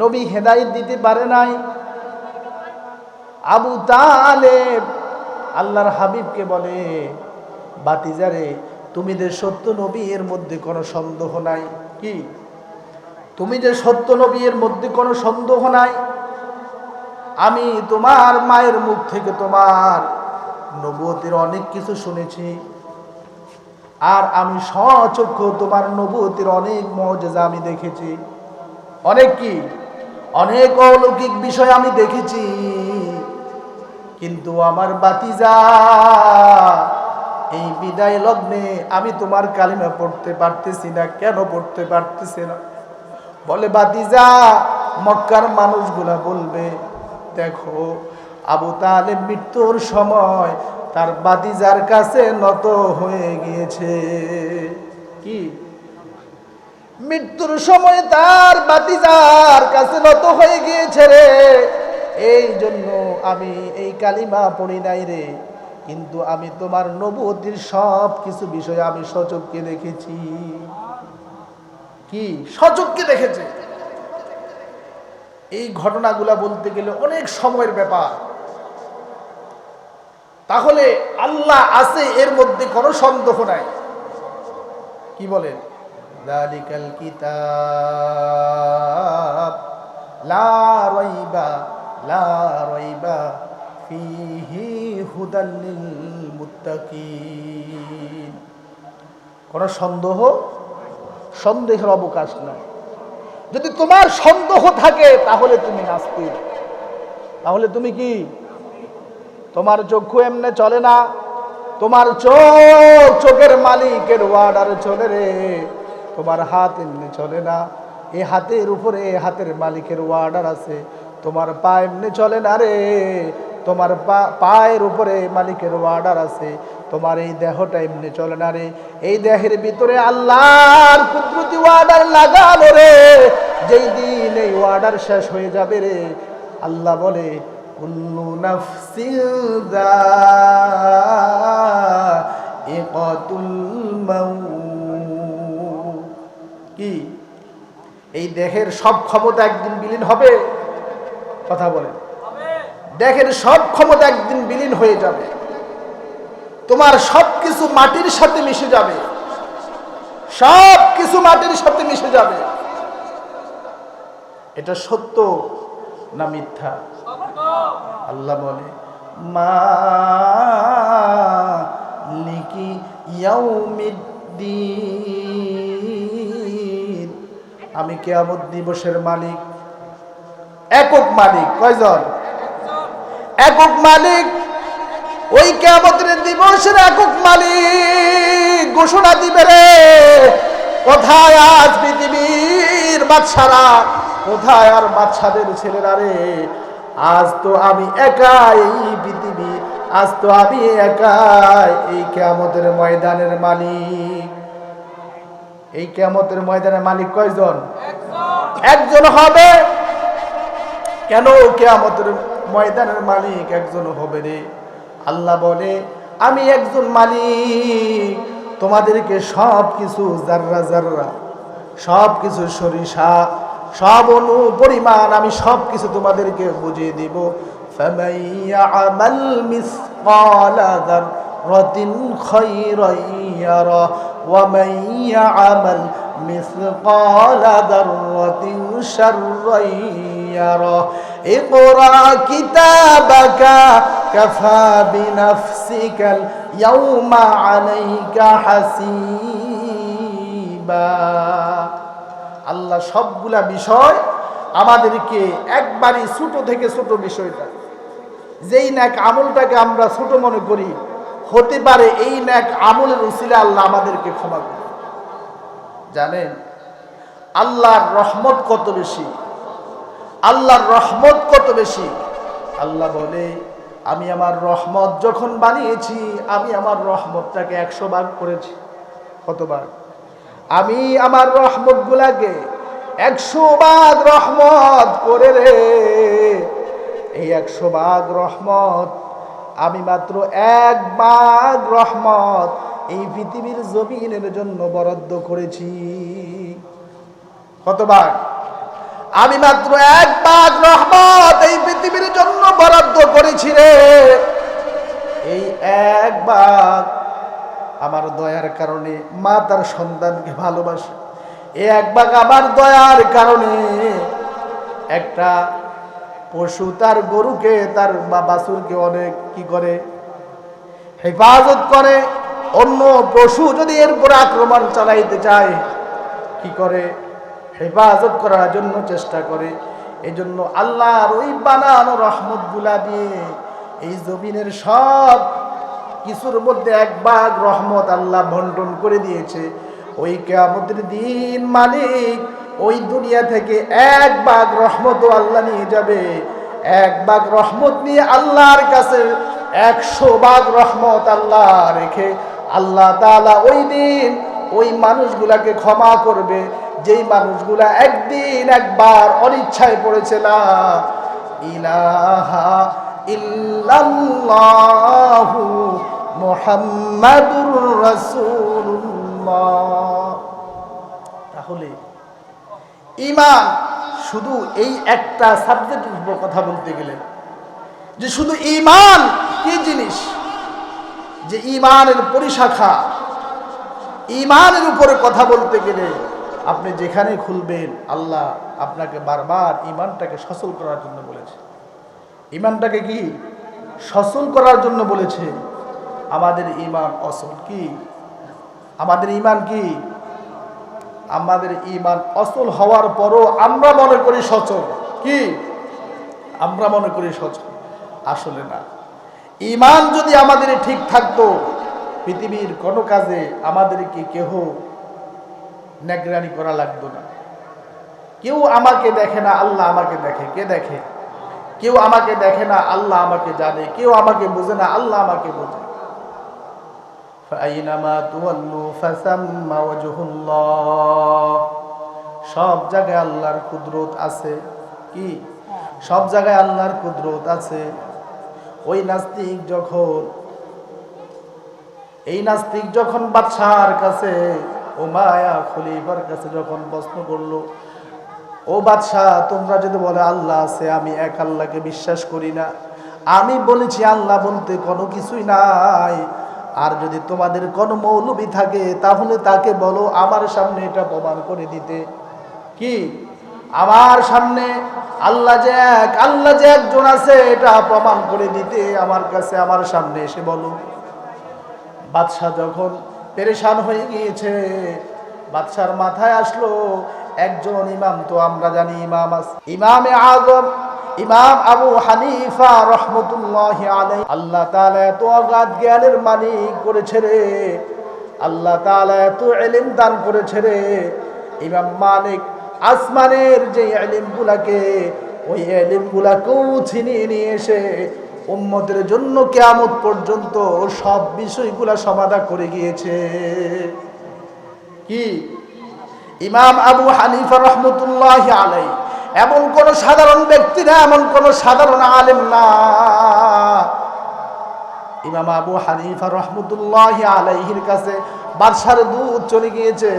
নবী হেদায়েত দিতে পারে নাই। আবু তালেব আল্লাহর হাবিবকে বলে, বাতিজারে তুমি যে সত্য নবী এর মধ্যে কোনো সন্দেহ নাই। কি? তুমি যে সত্য নবী এর মধ্যে কোনো সন্দেহ নাই। আমি তোমার মায়ের মুখ থেকে তোমার নবুয়তের অনেক কিছু শুনেছি, আর আমি স্বচক্ষু তোমার নবুয়তের অনেক মুজিজা আমি দেখেছি, অনেক কি, অনেক অলৌকিক বিষয় আমি দেখেছি। কিন্তু আমার বাতিজা, এই বিদায় লগ্নে আমি তোমার কালিমা পড়তে পারতেছি না। কেন পড়তে পারতেছি না? বলে, বাতিজা মক্কার মানুষগুলা বলবে, দেখো আবু তালেব মৃত্যুর সময় তার বাতিজার কাছে নত হয়ে গিয়েছে। কি? মৃত্যুর সময় তার বাতিজার কাছে নত হয়ে গিয়েছে রে, এই জন্য আমি এই কালিমা পড়ি নাই রে, কিন্তু আমি তোমার নবুয়তির সব কিছু বিষয় আমি সচক্ষে দেখেছি। কি সচক্ষে দেখেছে? এই ঘটনাগুলা বলতে গেলে অনেক সময়ের ব্যাপার। তাহলে আল্লাহ আছে, এর মধ্যে কোনো সন্দেহ নাই। কি বলেন? যালিকাল কিতাব লা রাইবা ফীহি হুদাল লিল মুত্তাকিন। কোনো সন্দেহের অবকাশ নাই। যদি তোমার সন্দেহ থাকে তাহলে তুমি নাস্তিক। তাহলে তুমি কি? তোমার চক্ষু এমনে চলে না, তোমার চোখের মালিকের ওয়ার্ডারে চলে রে। তোমার হাত এমনি চলে না, এই হাতের উপরে হাতের মালিকের ওয়ার্ডার আছে। তোমার পা এমনি চলে না রে, তোমার পায়ের উপরে মালিকের ওয়ার্ডার আছে। তোমার এই দেহটা এমনি চলে না রে, এই দেহের ভিতরে আল্লাহর কুদরতি ওয়ার্ডার লাগানো রে। যেই দিন এই ওয়ার্ডার শেষ হয়ে যাবে রে, আল্লাহ বলে কুল্লু নাফসিন যায়িকাতুল মাউত। কি এই দেহের সব ক্ষমতা একদিন বিলীন হবে? কথা বলেন। দেহের সব ক্ষমতা একদিন বিলীন হয়ে যাবে। তোমার সবকিছু মাটির সাথে মিশে যাবে, সবকিছু মাটির সাথে মিশে যাবে। এটা সত্য না মিথ্যা? আল্লাহ বলে মালিকি ইয়াউমিদ্দিন, আমি কিয়ামত দিবসের মালিক। একক মালিক। কয়জন? একক মালিক। ওই কিয়ামতের দিবসের একক মালিক ঘোষণা দিবে রে, কোথায় আজ পৃথিবীর বাদশারা, কোথায় আর বাদশাদের ছেলেরা রে? আজ তো আমি একাই এই পৃথিবী, আজ তো আমি একাই এই কিয়ামতের ময়দানের মালিক। এই কিয়ামতের ময়দানের মালিক কয়জন? একজন হবে। কেন কিয়ামতের ময়দানের মালিক একজন হবে রে? আল্লাহ বলে আমি একজন মালিক, তোমাদেরকে সব কিছু জাররা জাররা, সব কিছু সরিষা, সব অনু পরিমাণ আমি সব কিছু তোমাদেরকে বুঝিয়ে দিব। ফামান ইয়ামাল মিসকালা যাররাতিন খায়রান ইয়ারা ওয়া মান ইয়ামাল মিসকালা যাররাতিন শাররান ইয়ারা। ইকরা কিতাবাকা কাফা বিনাফসিকাল ইয়াউমা আলাইকা হাসিবা। আল্লাহ সবগুলা বিষয় আমাদেরকে একবারই ছোট থেকে ছোট বিষয়টা, যেই ন্যাক আমলটাকে আমরা ছোট মনে করি, হতে পারে এই ন্যাক আমলের উসিলা আল্লাহ আমাদেরকে ক্ষমা করে। জানেন আল্লাহর রহমত কত বেশি? আল্লাহর রহমত কত বেশি? আল্লাহ বলে আমি আমার রহমত যখন বানিয়েছি, আমি আমার রহমতটাকে 100 ভাগ করেছি। কত ভাগ? আমি আমার রহমত গুলাকে 100 ভাগ রহমত করে রে। এই 100 ভাগ রহমত আমি মাত্র 1 ভাগ রহমত এই পৃথিবীর জমিনের জন্য বরাদ্দ করেছি। কত ভাগ? আমি মাত্র 1 ভাগ রহমত এই পৃথিবীর জন্য বরাদ্দ করেছি রে। এই 1 ভাগ আমার দয়ার কারণে মা তার সন্তানকে ভালোবাসে। এই 1 ভাগ আমার দয়ার কারণে একটা পশু তার গরুকে, তার বাছুরকে অনেক কি করে? হেফাজত করে। অন্য পশু যদি এর উপর আক্রমণ চালাইতে চায়, কি করে? হেফাজত করার জন্য চেষ্টা করে। এই জন্য আল্লাহর ওই বানানো রহমতগুলা দিয়ে এই জমিনের সব কিছুর মধ্যে 1 ভাগ রহমত আল্লাহ বন্টন করে দিয়েছে। ওই কিয়ামতের দিন মালিক ওই দুনিয়া থেকে 1 ভাগ রহমত আল্লাহ নিয়ে যাবে। 1 ভাগ রহমত নিয়ে আল্লাহর কাছে 100 ভাগ রহমত আল্লাহ রেখে আল্লাহ তাআলা ওই দিন ওই মানুষগুলাকে ক্ষমা করবে যেই মানুষগুলা একদিন একবার অনিচ্ছায় পড়েছে লা ইলাহা ইল্লাল্লাহু মুহাম্মাদুর রাসূলুল্লাহ। তাহলে ঈমান শুধু এই একটা সাবজেক্টের উপর কথা বলতে গেলে যে শুধু ঈমান কি জিনিস, যে ঈমানের পরিশাখা, ঈমানের উপরে কথা বলতে গেলে আপনি যেখানে খুলবেন আল্লাহ আপনাকে বারবার ঈমানটাকে সচল করার জন্য বলেছে। ঈমানটাকে কি সচল করার জন্য বলেছে। আমাদের ঈমান অচল কি? আমাদের ঈমান কি? আমাদের ঈমান অচল হওয়ার পরও আমরা মনে করি সচল। কি আমরা মনে করি সচল? আসলে না। ঈমান যদি আমাদের ঠিক থাকতো, পৃথিবীর কোনো কাজে আমাদেরকে কেহ নেগরানি করা লাগতো না। কেউ আমাকে দেখে না, আল্লাহ আমাকে দেখে। কে দেখে? কেউ আমাকে দেখে না, আল্লাহ আমাকে জানে। কেউ আমাকে বোঝে না, আল্লাহ আমাকে বোঝে। ফাইনামা তুওয়াল্লু ফাসাম্মা ওয়াজহুল্লাহ। সব জায়গায় আল্লাহর কুদরত আছে। কি? সব জায়গায় আল্লাহর কুদরত আছে। ওই নাস্তিক যখন বাদশার কাছে, উমাইয়া খলিফার কাছে যখন প্রশ্ন করলো, ও বাদশাহ, তোমরা যদি বলে আল্লাহ আছে, আমি এক আল্লাহকে বিশ্বাস করি না। আমি বলেছি আল্লাহ বলতে কোনো কিছুই নাই। আর যদি তোমাদের কোনো মৌলবী থাকে তাহলে তাকে বলো আমার সামনে এটা প্রমাণ করে দিতে। কি? আমার সামনে আল্লাহ যে এক, আল্লাহ যে একজন আছে এটা প্রমাণ করে দিতে আমার কাছে, আমার সামনে এসে বলো। বাদশাহ যখন পেরেশান হয়ে গিয়েছে, বাদশার মাথায় আসলো একজন ইমাম, তো আমরা জানি ইমাম আছে, ইমামে আযম ইমাম আবু হানিফা রাহমাতুল্লাহি আলাইহি। আল্লাহ তাআলা এত অগাধ জ্ঞানের মালিক করেছে রে, আল্লাহ তাআলা এত ইলম দান করেছে রে। ইমাম মালিক আসমানের যে ইলমগুলাকে, ওই ইলমগুলাকেও ছিনিয়ে নিয়ে এসে উম্মতের জন্য কিয়ামত পর্যন্ত সব বিষয়গুলা সমাধান করে গিয়েছে। কি? ইমাম আবু হানিফা রাহমাতুল্লাহি আলাইহি এমন কোন সাধারণ ব্যক্তি না, এমন কোন সাধারণ আলেম না। ইমাম আবু হানিফা রাহমাতুল্লাহি আলাইহির কাছে বাদশার দূত চলে গিয়েছে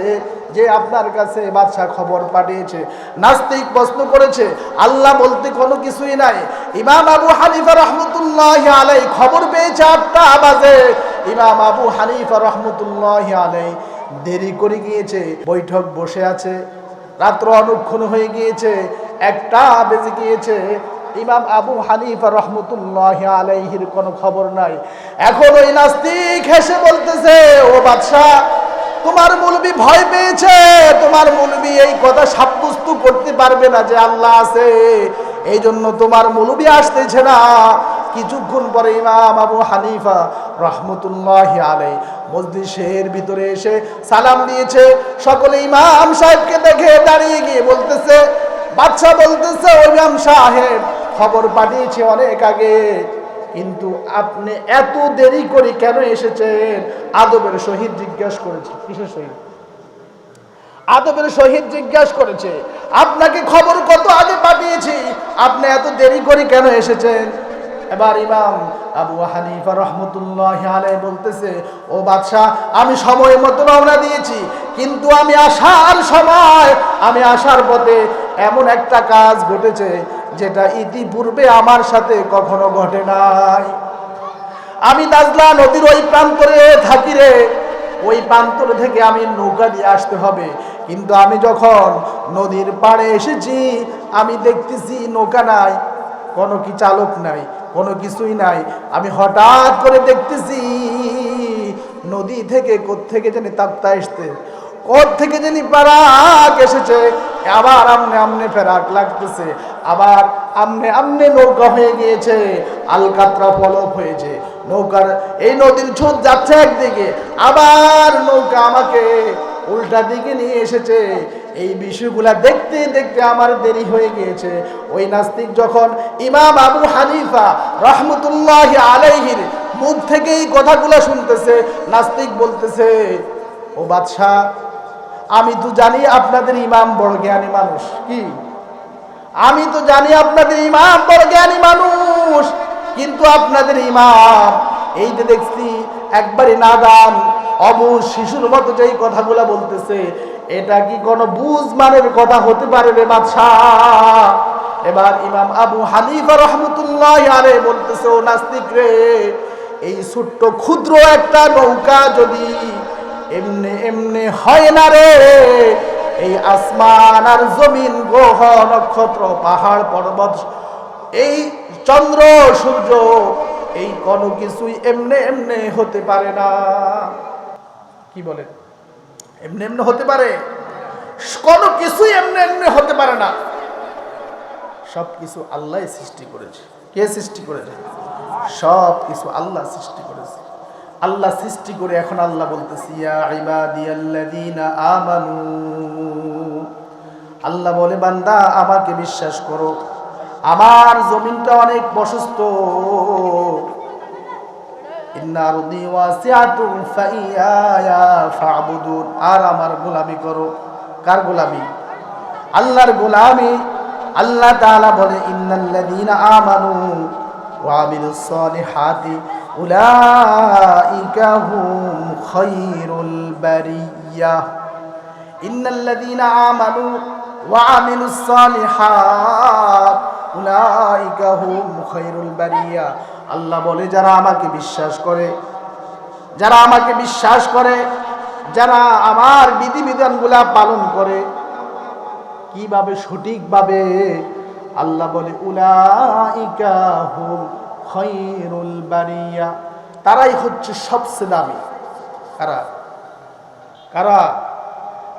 যে আপনার কাছে বাদশা খবর পাঠিয়েছে। নাস্তিক প্রশ্ন করেছে, আল্লাহ বলতে কোনো কিছুই নাই। ইমাম আবু হানিফা রাহমাতুল্লাহি আলাইহি খবর পেয়েছে 8টা বাজে। ইমাম আবু হানিফা রাহমাতুল্লাহি আলাইহি দেরি করে গিয়েছে, বৈঠক বসে আছে, রাত্র অনুক্ষণ হয়ে গিয়েছে, 1টা বেজে গিয়েছে। ইমাম আবু হানিফা রাহমাতুল্লাহি আলাইহির কোনো খবর নাই। এখন ওই নাস্তিক হেসে বলতেছে, ও বাদশা, তোমার মুলবি ভয় পেয়েছে, তোমার মুলবি এই কথা সাব্যস্ত করতে পারবে না যে আল্লাহ আছে, এই জন্য তোমার মুলবি আসতেছে না। কিছুক্ষণ পরে ইমাম আবু হানিফা রাহমাতুল্লাহি আলাইহি মজলিসের ভিতরে এসে সালাম দিয়েছে। সকলে ইমাম সাহেবকে দেখে দাঁড়িয়ে গিয়ে বলতেছে, বাদশা বলতেছে, ও ইমাম সাহেব, খবর পাঠিয়েছে অনেক আগে, কিন্তু আপনি এত দেরি করে কেন এসেছেন? আদবের সহিত জিজ্ঞাসা করেছে। কিসের সহিত? আদবের সহিত জিজ্ঞাসা করেছে, আপনাকে খবর কত আগে পাঠিয়েছি, আপনি এত দেরি করে কেন এসেছেন? এবার ইমাম আবু হানিফা রাহমাতুল্লাহি আলাইহি বলতেছে, ও বাদশা, আমি সময় মতো রওনা দিয়েছি, কিন্তু আমি আসার পথে এমন একটা কাজ ঘটেছে যেটা ইতিপূর্বে আমার সাথে কখনো ঘটে নাই। আমি দাজলা নদীর ওই প্রান্তরে থাকি রে, ওই প্রান্তর থেকে আমি নৌকা দিয়ে আসতে হবে, কিন্তু আমি যখন নদীর পাড়ে এসেছি আমি দেখতেছি নৌকা নাই, কোনো কি চালক নাই, কোনো কিছুই নাই। আমি হঠাৎ করে দেখতেছি নদী থেকে কোত্থেকে জানি তাপ্তা আসতে, কোত্থেকে জানি পারাক এসেছে, আবার আমনে ফেরাক লাগতেছে, আবার আমনে নৌকা হয়ে গিয়েছে, আলকাতরা ফলক হয়েছে। নৌকার এই নদীর ছোট যাচ্ছে একদিকে, আবার নৌকা আমাকে উল্টা দিকে নিয়ে এসেছে। এই বিষয়গুলা দেখতে দেখতে আমার দেরি হয়ে গিয়েছে। ওই নাস্তিক যখন ইমাম আবু হানিফা রাহমাতুল্লাহি আলাইহির মুখ থেকে এই কথাগুলো শুনতেছে, নাস্তিক বলতেছে, ও ও বাদশাহ, আমি তো জানি আপনাদের ইমাম বড় জ্ঞানী মানুষ। কি? আমি তো জানি আপনাদের ইমাম বড় জ্ঞানী মানুষ, কিন্তু আপনাদের ইমাম এই যে দেখছি একবারে নাদান অবুঝ শিশুর মতো যেই কথাগুলো বলতেছে, এটা কি কোনো বুঝমানের কথা হতে পারে রে বাদশাহ? এবার ইমাম আবু হানিফা রাহমাতুল্লাহি আলাইহি বলতেছে, ও নাস্তিক রে, এই ছোট্ট ক্ষুদ্র একটা নৌকা যদি এমনি এমনি হয় না রে, এই আসমান আর জমিন, গ্রহ নক্ষত্র, পাহাড় পর্বত, এই চন্দ্র সূর্য, এই কোনো কিছুই এমনি এমনি হতে পারে না। কি বলেন? এমনি এমনি হতে পারে? কোনো কিছুই এমনি এমনি হতে পারে না। সব কিছু আল্লাহ সৃষ্টি করেছে। কে সৃষ্টি করেছে? সব কিছু আল্লাহ সৃষ্টি করেছে। আল্লাহ সৃষ্টি করে এখন আল্লাহ বলতেছে, ইয়া ইবাদিয়াল্লাযীনা আমানু, আল্লাহ বলে বান্দা আমাকে বিশ্বাস করো, আমার জমিনটা অনেক প্রশস্ত, ইন্না আরদি ওয়াসিআতুন ফাইয়া ফা'বুদুন, আর আমার গোলামি করো। কার গোলামি? আল্লাহর গোলামি। আল্লাহ তাআলা বলে, ইন্নাল্লাযীনা আমানু ওয়া আমিলুস সালিহাতি উলাইকা হুম খায়রুল বারিয়াহ। ইন্নাল্লাযীনা আমানু ওয়া আমিলুস সালিহাত উলাইকা হুম খায়রুল বারিয়াহ। আল্লাহ বলে, যারা আমাকে বিশ্বাস করে, যারা আমাকে বিশ্বাস করে, যারা আমার বিধিবিধানগুলা পালন করে কিভাবে? সঠিকভাবে। আল্লাহ বলে, উলাইকা হুম খায়রুল বারিয়া, তারাই হচ্ছে সবচেয়ে দামি। কারা? কারা?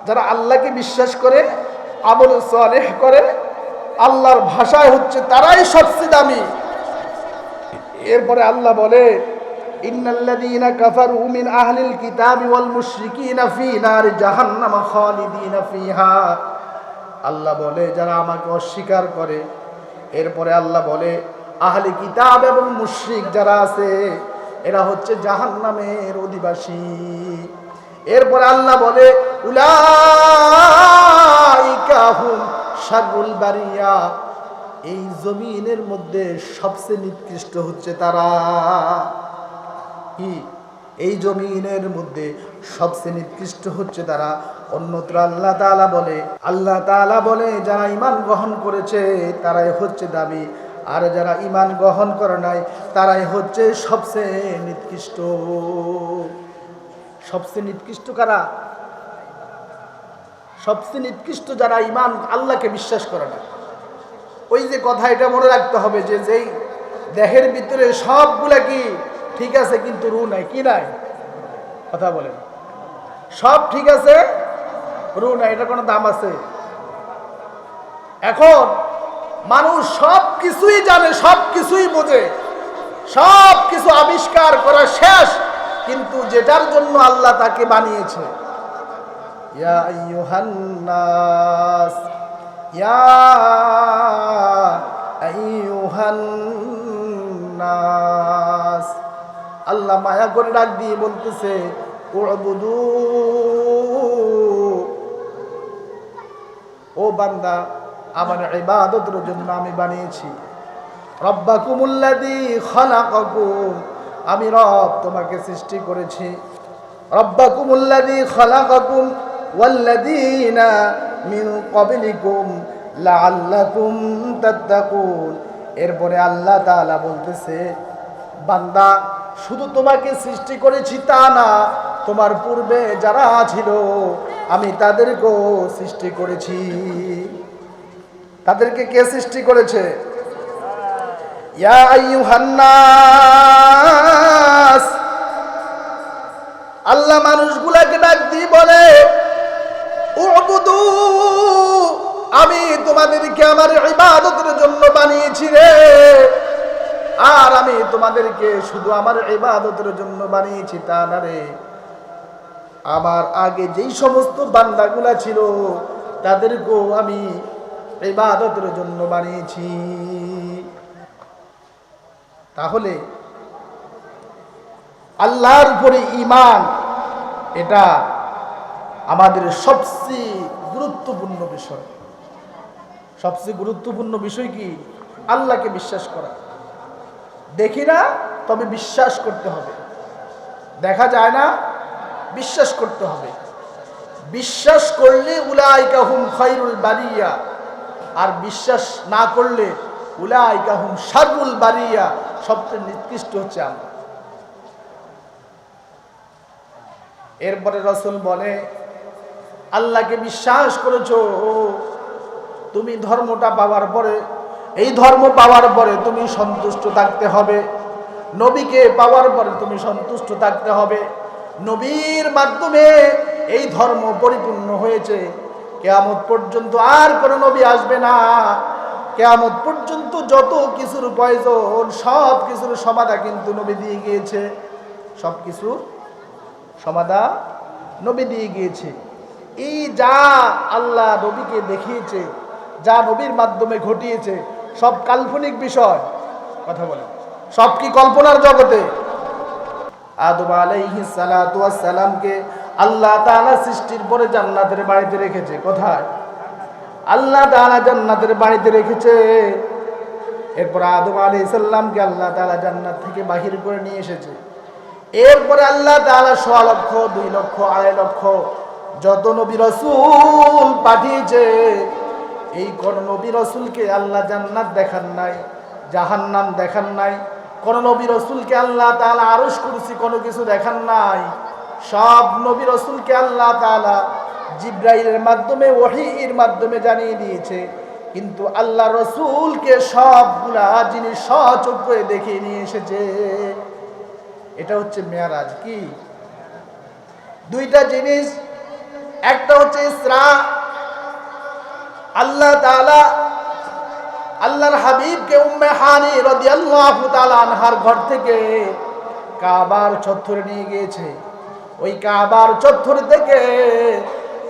যারা আল্লাহকে বিশ্বাস করে, আমল সালেহ করে, আল্লাহর ভাষায় হচ্ছে তারাই সবচেয়ে দামি। এরপরে আল্লাহ বলে, ইন্নাল্লাযীনা কাফারু মিন আহলিল কিতাবি ওয়াল মুশরিকিনা ফী নারি জাহান্নাম খালিদিনা ফিহা। আল্লাহ বলে, যারা আমাকে অস্বীকার করে, এরপরে আল্লাহ বলে আহলে কিতাব এবং মুশরিক যারা আছে এরা হচ্ছে জাহান্নামের অধিবাসী। এরপরে আল্লাহ বলে, উলাইকা হুম শাররুল বারিয়া, এই জমিনের মধ্যে সবচেয়ে নিকৃষ্ট হচ্ছে তারা। কি? এই জমিনের মধ্যে সবচেয়ে নিকৃষ্ট হচ্ছে তারা। অন্যত্র আল্লাহ তাআলা বলে যারা ঈমান গ্রহণ করেছে তারাই হচ্ছে দামি, আর যারা ঈমান গ্রহণ করে নাই তারাই হচ্ছে সবচেয়ে নিকৃষ্ট। সবচেয়ে নিকৃষ্ট কারা? সবচেয়ে নিকৃষ্ট যারা ঈমান আল্লাহকে বিশ্বাস করে না। ওই যে কথা, এটা মনে রাখতে হবে যে যেই দেহের ভিতরে সবগুলা কি ঠিক আছে কিন্তু রূহ নাই। কি নাই? কথা বলেন। সব ঠিক আছে, রূহ নাই, এটা কোনো দাম আছে? এখন মানুষ সব কিছুই জানে, সব কিছুই বোঝে, সব কিছু আবিষ্কার করা শেষ, কিন্তু যেটার জন্য আল্লাহ তাকে বানিয়েছে, ইয়া আইয়ুহান নাস, ইয়া আইয়ুহান নাস, আল্লাহ মায়া করে ডাক দিয়ে বলতেছে, উবুদু, ও বান্দা আমার ইবাদতের জন্য আমি বানিয়েছি। রব্বাকুমুল্লাযী খালাকাকুম, আমি রব তোমাকে সৃষ্টি করেছি। রব্বাকুমুল্লাযী খালাকাকুম ওয়াল্লাযীনা মিন ক্বাবলিকুম লাআল্লাকুম তাত্তাকুন। এরপরে আল্লাহ তাআলা বলতেছে, বান্দা শুধু তোমাকে সৃষ্টি করেছি তা না, তোমার পূর্বে যারা ছিল আমি তাদেরকেও সৃষ্টি করেছি। তাদেরকে কে সৃষ্টি করেছে? ইয়া আইয়ুহান নাস, আল্লাহ মানুষগুলাকে ডাক দিয়ে বলে, উবুদু, আমি তোমাদেরকে আমার ইবাদতের জন্য বানিয়েছি রে, আর আমি তোমাদেরকে শুধু আমার ইবাদতের জন্য বানিয়েছি তা না রে, আমার আগে যেই সমস্ত বান্দাগুলা ছিল তাদেরকেও আমি ইবাদতের জন্য বানিয়েছি। তাহলে আল্লাহর উপরে ঈমান, এটা আমাদের সবচেয়ে গুরুত্বপূর্ণ বিষয়। সবচেয়ে গুরুত্বপূর্ণ বিষয় কি? আল্লাহকে বিশ্বাস করা। দেখি না, তবে বিশ্বাস করতে হবে। দেখা যায় না, বিশ্বাস করতে হবে। বিশ্বাস করলে উলাইকা হুম খায়রুল বারিয়া, আর বিশ্বাস না করলে উলাইকা হুম শাররুল বারিয়া, সবচেয়ে নিকৃষ্ট হচ্ছে আমরা। এরপরে রাসূল বলে, আল্লাহকে বিশ্বাস করেছো, তুমি ধর্মটা পাওয়ার পরে, এই ধর্ম পাওয়ার পরে তুমি সন্তুষ্ট থাকতে হবে। নবীকে পাওয়ার পরে তুমি সন্তুষ্ট থাকতে হবে। নবীর মাধ্যমে এই ধর্ম পরিপূর্ণ হয়েছে। কিয়ামত পর্যন্ত আর কোনো নবী আসবে না। কিয়ামত পর্যন্ত যত কিছুর প্রয়োজন, সব কিছুর সমাধান কিন্তু নবী দিয়ে গিয়েছে। সব কিছুর সমাধান নবী দিয়ে গিয়েছে। এই যা আল্লাহ নবীকে দেখিয়েছে, যা নবীর মাধ্যমে ঘটিয়েছে, সব কাল্পনিক বিষয়। কথা বলেন, সব কি কল্পনার জগতে? আদম আলাইহিস সালাতু ওয়াস সালামকে আল্লাহ তাআলা সৃষ্টির পরে জান্নাতের বাড়িতে রেখেছে। কোথায়? আল্লাহ তাআলা জান্নাতের বাড়িতে রেখেছে। এরপর আদম আলাইহিস সালামকে আল্লাহ তাআলা জান্নাত থেকে বাহির করে নিয়ে এসেছে। এরপরে আল্লাহ তাআলা 1.5 লক্ষ, 2 লক্ষ, 2.5 লক্ষ যত নবী রাসূল পাঠিয়েছে, এই কোন নবী রাসূলকে আল্লাহ জান্নাত দেখান নাই, জাহান্নাম দেখান নাই। কোন নবী রাসূলকে আল্লাহ তাআলা আরশ কুরসি কোনো কিছু দেখান নাই। সব নবী রাসূলকে আল্লাহ তাআলা জিবরাইলের মাধ্যমে, ওহীর মাধ্যমে জানিয়ে দিয়েছে। কিন্তু আল্লাহ রাসূলকে সবগুলা জিনিস সচক্ষে দেখিয়ে নিয়ে এসেছে। এটা হচ্ছে মেরাজ। কি? দুইটা জিনিস। একটা হচ্ছে ইসরা। আল্লাহ তাআলা আল্লাহর হাবিবকে উম্মে হানি রাদিয়াল্লাহু তাআলা আনহার ঘর থেকে কাবার চত্বরে নিয়ে গিয়েছে। ওই কাবার চত্বর থেকে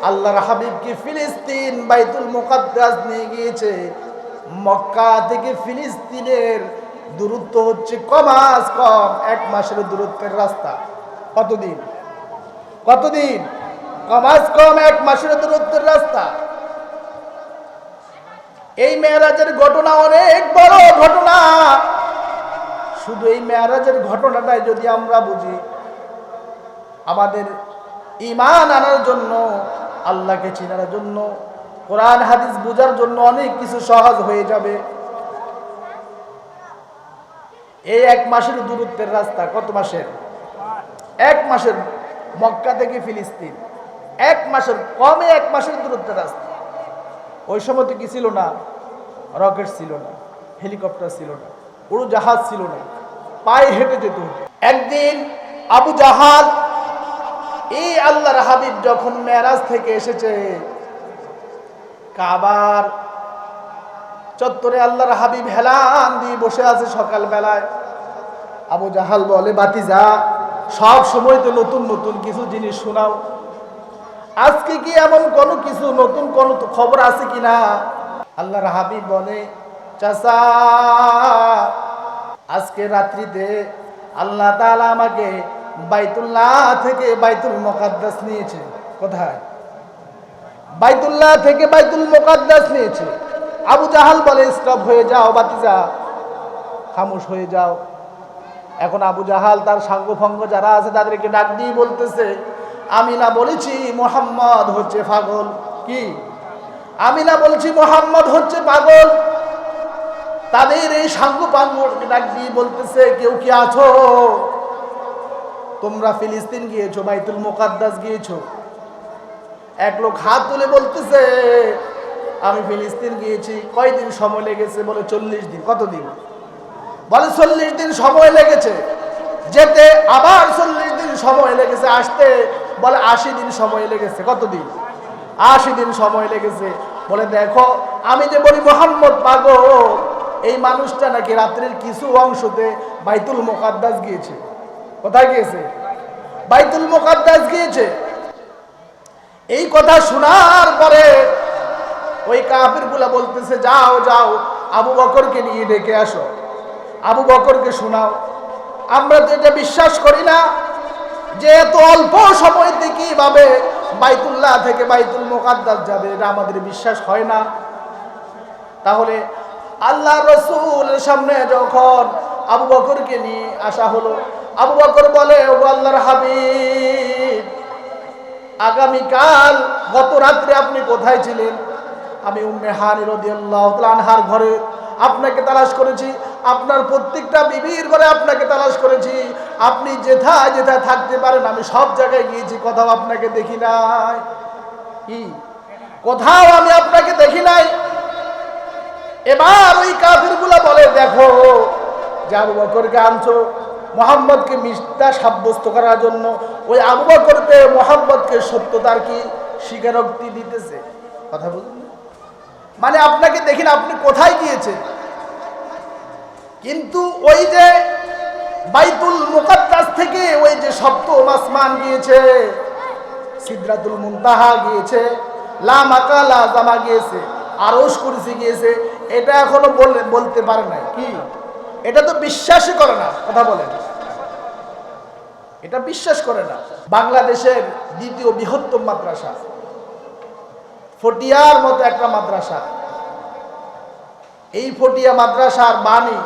আল্লাহর হাবিবকে ফিলিস্তিন বাইতুল মুকাদ্দাস নিয়ে গিয়েছে। মক্কা থেকে ফিলিস্তিনের দূরত্ব হচ্ছে কমাস কম 1 মাসের দূরত্বের রাস্তা। কতদিন? কতদিন? কমাস কম 1 মাসের দূরত্বের রাস্তা। এই মেরাজের ঘটনা অনেক বড় ঘটনা। শুধু এই মেরাজের ঘটনাটাই যদি আমরা বুঝি, আমাদের ঈমান আনার জন্য, আল্লাহকে চেনার জন্য, কোরআন হাদিস বোঝার জন্য অনেক কিছু সহজ হয়ে যাবে। এই 1 মাসের দূরত্বের রাস্তা। কত মাসের? 1 মাসের। মক্কা থেকে ফিলিস্তিন 1 মাসের, কমে 1 মাসের দূরত্বের রাস্তা। ওই সময় তো কি ছিল না? রকেট ছিল না, হেলিকপ্টার ছিল না, উড়োজাহাজ ছিল না, পায়ে হেঁটে যেত। একদিন আবু জাহাল, এই আল্লাহর হাবিব যখন মেরাজ থেকে এসেছে, কাবার চত্বরে আল্লাহর হাবিব হেলান দিয়ে বসে আছে সকাল বেলায়। আবু জাহাল বলে, বাতিজা, সব সময় তো নতুন নতুন কিছু জিনিস শোনাও, আজকে কি এমন কোনো কিছু নতুন কোন খবর আছে কিনা? আল্লাহর হাবিব বলে, চাচা, আজকে রাত্রিতে আল্লাহ তাআলা আমাকে বাইতুল্লাহ থেকে বাইতুল মুকাদ্দাস নিয়েছে। কোথায়? বাইতুল্লাহ থেকে বাইতুল মুকাদ্দাস নিয়েছে। আবু জাহাল বলে, স্টপ হয়ে যাও বাতিজা, খামোশ হয়ে যাও। এখন আবু জাহাল তার সাঙ্গভঙ্গ যারা আছে তাদেরকে ডাক দিয়ে বলতেছে, আমি না বলেছি মুহাম্মদ হচ্ছে পাগল? কি? আমি না বলছি মুহাম্মদ হচ্ছে পাগল? তাদের এই সাঙ্গপাঙ্গকে ডাক দিয়ে বলতেছে, কেউ কি আছো? তোমরা ফিলিস্তিন গিয়েছো, বাইতুল মুকাদ্দাস গিয়েছো? এক লোক হাত তুলে বলতেছে, আমি ফিলিস্তিন গিয়েছি। কয়দিন সময় লেগেছে? বলে 40 দিন। কতদিন? বলে 40 দিন সময় লেগেছে যেতে, আবার 40 দিন সময় লেগেছে আসতে। বলে 80 দিন সময় লেগেছে। কতদিন? 80 দিন সময় লেগেছে। বলে দেখো, আমি যে বলি মুহাম্মদ পাগল, এই মানুষটা নাকি রাত্রির কিছু অংশতে বাইতুল মুকাদ্দাস গিয়েছে। কোথায় গিয়েছে? বাইতুল মুকাদ্দাস গিয়েছে। এই কথা শোনার পরে ওই কাফিরগুলা বলতেছে, যাও যাও, আবু বকরকে নিয়ে ডেকে আসো, আবু বকরকে শোনাও। আমরা তো এটা বিশ্বাস করি না যে এত অল্প সময়তে কিভাবে বাইতুল্লাহ থেকে বাইতুল মুকাদ্দাস যাবে, এটা আমাদের বিশ্বাস হয় না। তাহলে আল্লাহ রাসূলের সামনে যখন আবু বকরকে নিয়ে আসা হলো, আবু বকর বলে, ও আল্লাহর হাবিব, আগামীকাল গত রাত্রে আপনি কোথায় ছিলেন? আমি উম্মে হানি রাদিয়াল্লাহু তাআলা আনহার ঘরে আপনাকে তালাশ করেছি, আপনার প্রত্যেকটা বিবির ঘরে আপনাকে তালাশ করেছি, আপনি যেথায় যেথায় থাকতে পারেন আমি সব জায়গায় গিয়েছি, কোথাও আপনাকে দেখি নাই। কি কোথাও আমি আপনাকে দেখি নাই। এবার ওই কাফিরগুলো বলে, দেখো যে আবু বকরকে আনছো মুহাম্মদকে মিথ্যা সাব্যস্ত করার জন্য, ওই আবু বকরকে মুহাম্মদকে সত্যতার কি স্বীকারোক্তি দিতেছে। কথা বুঝুন, মানে আপনাকে দেখি না, আপনি কোথায় গিয়েছেন? কিন্তু ওই যে বাইতুল মুকাদ্দাস থেকে ওই যে সপ্তম আসমান গিয়েছে, সিদরাতুল মুনতাহা গিয়েছে, লা মাকা লা জামা গিয়েছে, আরশ কুরসি গিয়েছে, এটা এখনো বলতে পারে নাই। কি এটা তো বিশ্বাসই করে না। কথা বলেন, এটা বিশ্বাস করে না। বাংলাদেশের দ্বিতীয় বৃহত্তম মাদ্রাসা, ফটিয়ার মতো একটা মাদ্রাসা, এই ফটিয়া মাদ্রাসার বাণী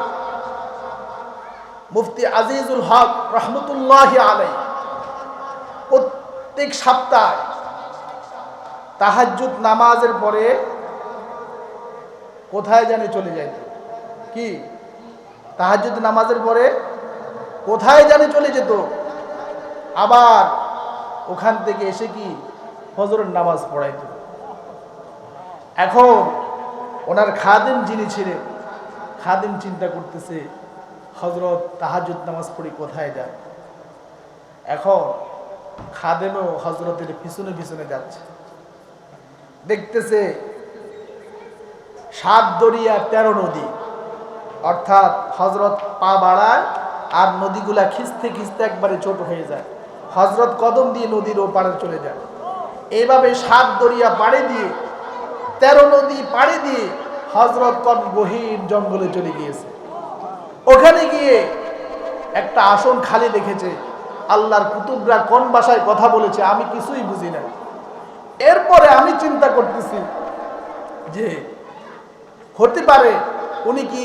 মুফতি আজিজুল হক রহমতুল্লাহি আলাইহি প্রত্যেক সপ্তাহে তাহাজ্জুদ নামাজের পরে কোথায় জানি চলে যাইত। কি তাহাজ্জুদ নামাজের পরে কোথায় জানি চলে যেত, আবার ওখান থেকে এসে কি ফজরের নামাজ পড়াইত। এখন ওনার খাদেম যিনি ছিলেন, খাদেম চিন্তা করতেছে হযরত তাহাজ্জুদ নামাজ পড়ি কোথায় যায়। এখন খাদেমও হযরতের পিছনে পিছনে যাচ্ছে, দেখতেছে ৭ দরিয়া ১৩ নদী, অর্থাৎ হযরত পা বাড়ায় আর নদীগুলা খিঁচতে খিঁচতে একবারে ছোট হয়ে যায়, হযরত কদম দিয়ে নদীর ওপারে চলে যায়। এইভাবে ৭ দরিয়া পাড়ি দিয়ে ১৩ নদী পাড়ি দিয়ে হযরত কোন গহীন জঙ্গলে চলে গিয়েছে। ওখানে গিয়ে একটা আসন খালি দেখেছে, আল্লাহর কুতুবরা কোন ভাষায় কথা বলেছে আমি কিছুই বুঝি না। এরপরে আমি চিন্তা করতেছি যে হতে পারে উনি কি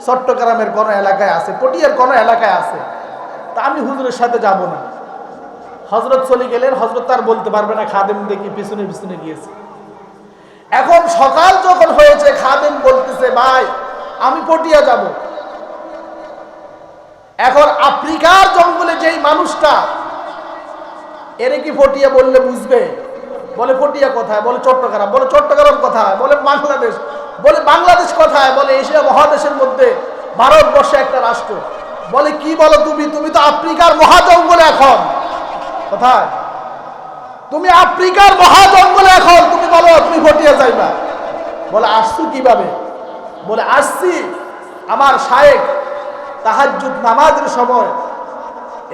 চট্টগ্রামের কোন এলাকায় আছে, পটিয়ার কোন এলাকায় আছে, তা আমি হুজুরের সাথে যাব না। হযরত চলে গেলেন, হযরত তার বলতে পারবে না খাদেম দেখি পিছনে পিছনে গিয়েছে। এখন সকাল যখন হয়েছে, খাদেম বলতেছে, ভাই আমি পটিয়া যাব। এখন আফ্রিকার জঙ্গলে যেই মানুষটা, এর কি পটিয়া বললে বুঝবে? বলে পটিয়া কোথায়? বলে চট্টগ্রাম। বলে চট্টগ্রাম কোথায়? বলে বাংলাদেশ। বলে বাংলাদেশ কোথায়? বলে এশিয়া মহাদেশের মধ্যে ভারতবর্ষে একটা রাষ্ট্র। বলে কি বলো তুমি? তুমি তো আফ্রিকার মহাজঙ্গলে এখন। কোথায়? তুমি আফ্রিকার মহাজঙ্গলে এখন, তুমি বলো তুমি পটিয়া যাইবা। বলে আসছো কিভাবে? বলে আসছি আমার শায়েখ তাহাজ্জুদ নামাজের সময়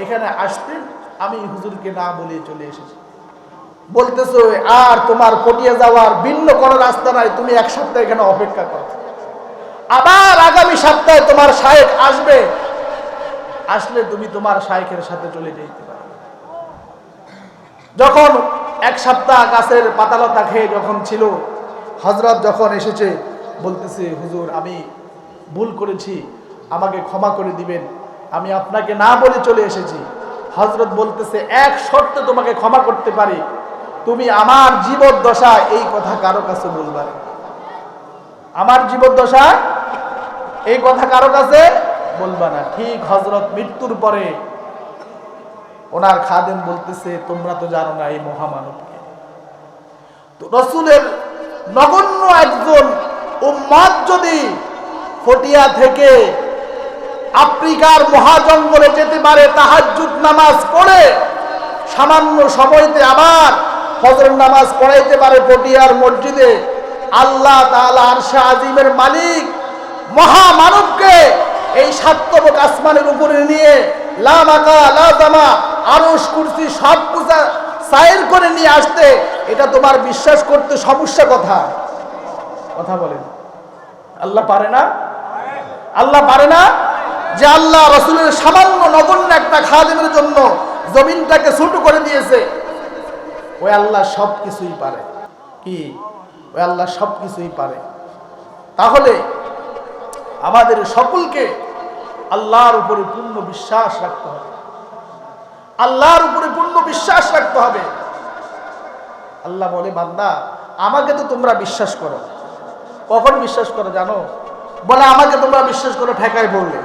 এখানে আসতেন, আমি হুজুরকে না বলে চলে এসেছি। বলতেছো আর তোমার পটিয়া যাওয়ার ভিন্ন কোনো রাস্তা নাই, তুমি 1 সপ্তাহ এখানে অপেক্ষা করো, আবার আগামী সপ্তাহে তোমার শায়েখ আসবে, আসলে তুমি তোমার শায়েখের সাথে চলে যেতে পারো। যখন 1 সপ্তাহ গাছের পাতালতা খেয়ে যখন ছিল, হযরত যখন এসেছে বলতেছে, হুজুর আমি ভুল করেছি, আমাকে ক্ষমা করে দিবেন, আমি আপনাকে না বলে চলে এসেছি। হযরত বলতেছে, এক শর্তে তোমাকে ক্ষমা করতে পারি, তুমি আমার জীবদ্দশা এই কথা কারো কাছে বলবা না। আমার জীবদ্দশা এই কথা কারো কাছে বলবা না। ঠিক হযরত মৃত্যুর পরে ওনার খাদেম বলতেছে, তোমরা তো জানো না এই মহামানবকে। তো রাসূলের নগণ্য একজন উম্মত যদি ফটিয়া থেকে আফ্রিকার মহাজঙ্গলে যেতে পারে, তাহাজ্জুদ নামাজ পড়ে সামান্য সময়তে আবার ফজর নামাজ পড়াইতে পারে পটিয়ার মসজিদে, আল্লাহ তাআলা আরশে আজিমের মালিক মহামানবকে এই 7 তবক আসমানের উপরে নিয়ে লা মাকা লা জামা আরশ কুরসি সব কিছু সাইর করে নিয়ে আসতে, এটা তোমার বিশ্বাস করতে সমস্যা কোথায়? কথা বলেন, আল্লাহ পারে না? আল্লাহ পারে না যে আল্লাহ রাসূলের সামান্য নগণ্য একটা খাদেমের জন্য জমিনটাকে ছোট করে দিয়েছে? ওই আল্লাহ সব কিছুই পারে। কি? ওই আল্লাহ সব কিছুই পারে। তাহলে আমাদের সকলকে আল্লাহর উপরে পূর্ণ বিশ্বাস রাখতে হবে। আল্লাহর উপরে পূর্ণ বিশ্বাস রাখতে হবে। আল্লাহ বলে, বান্দা আমাকে তো তোমরা বিশ্বাস করো। কখন বিশ্বাস করো জানো? বলে আমাকে তোমরা বিশ্বাস করো ঠেকায় পড়লে।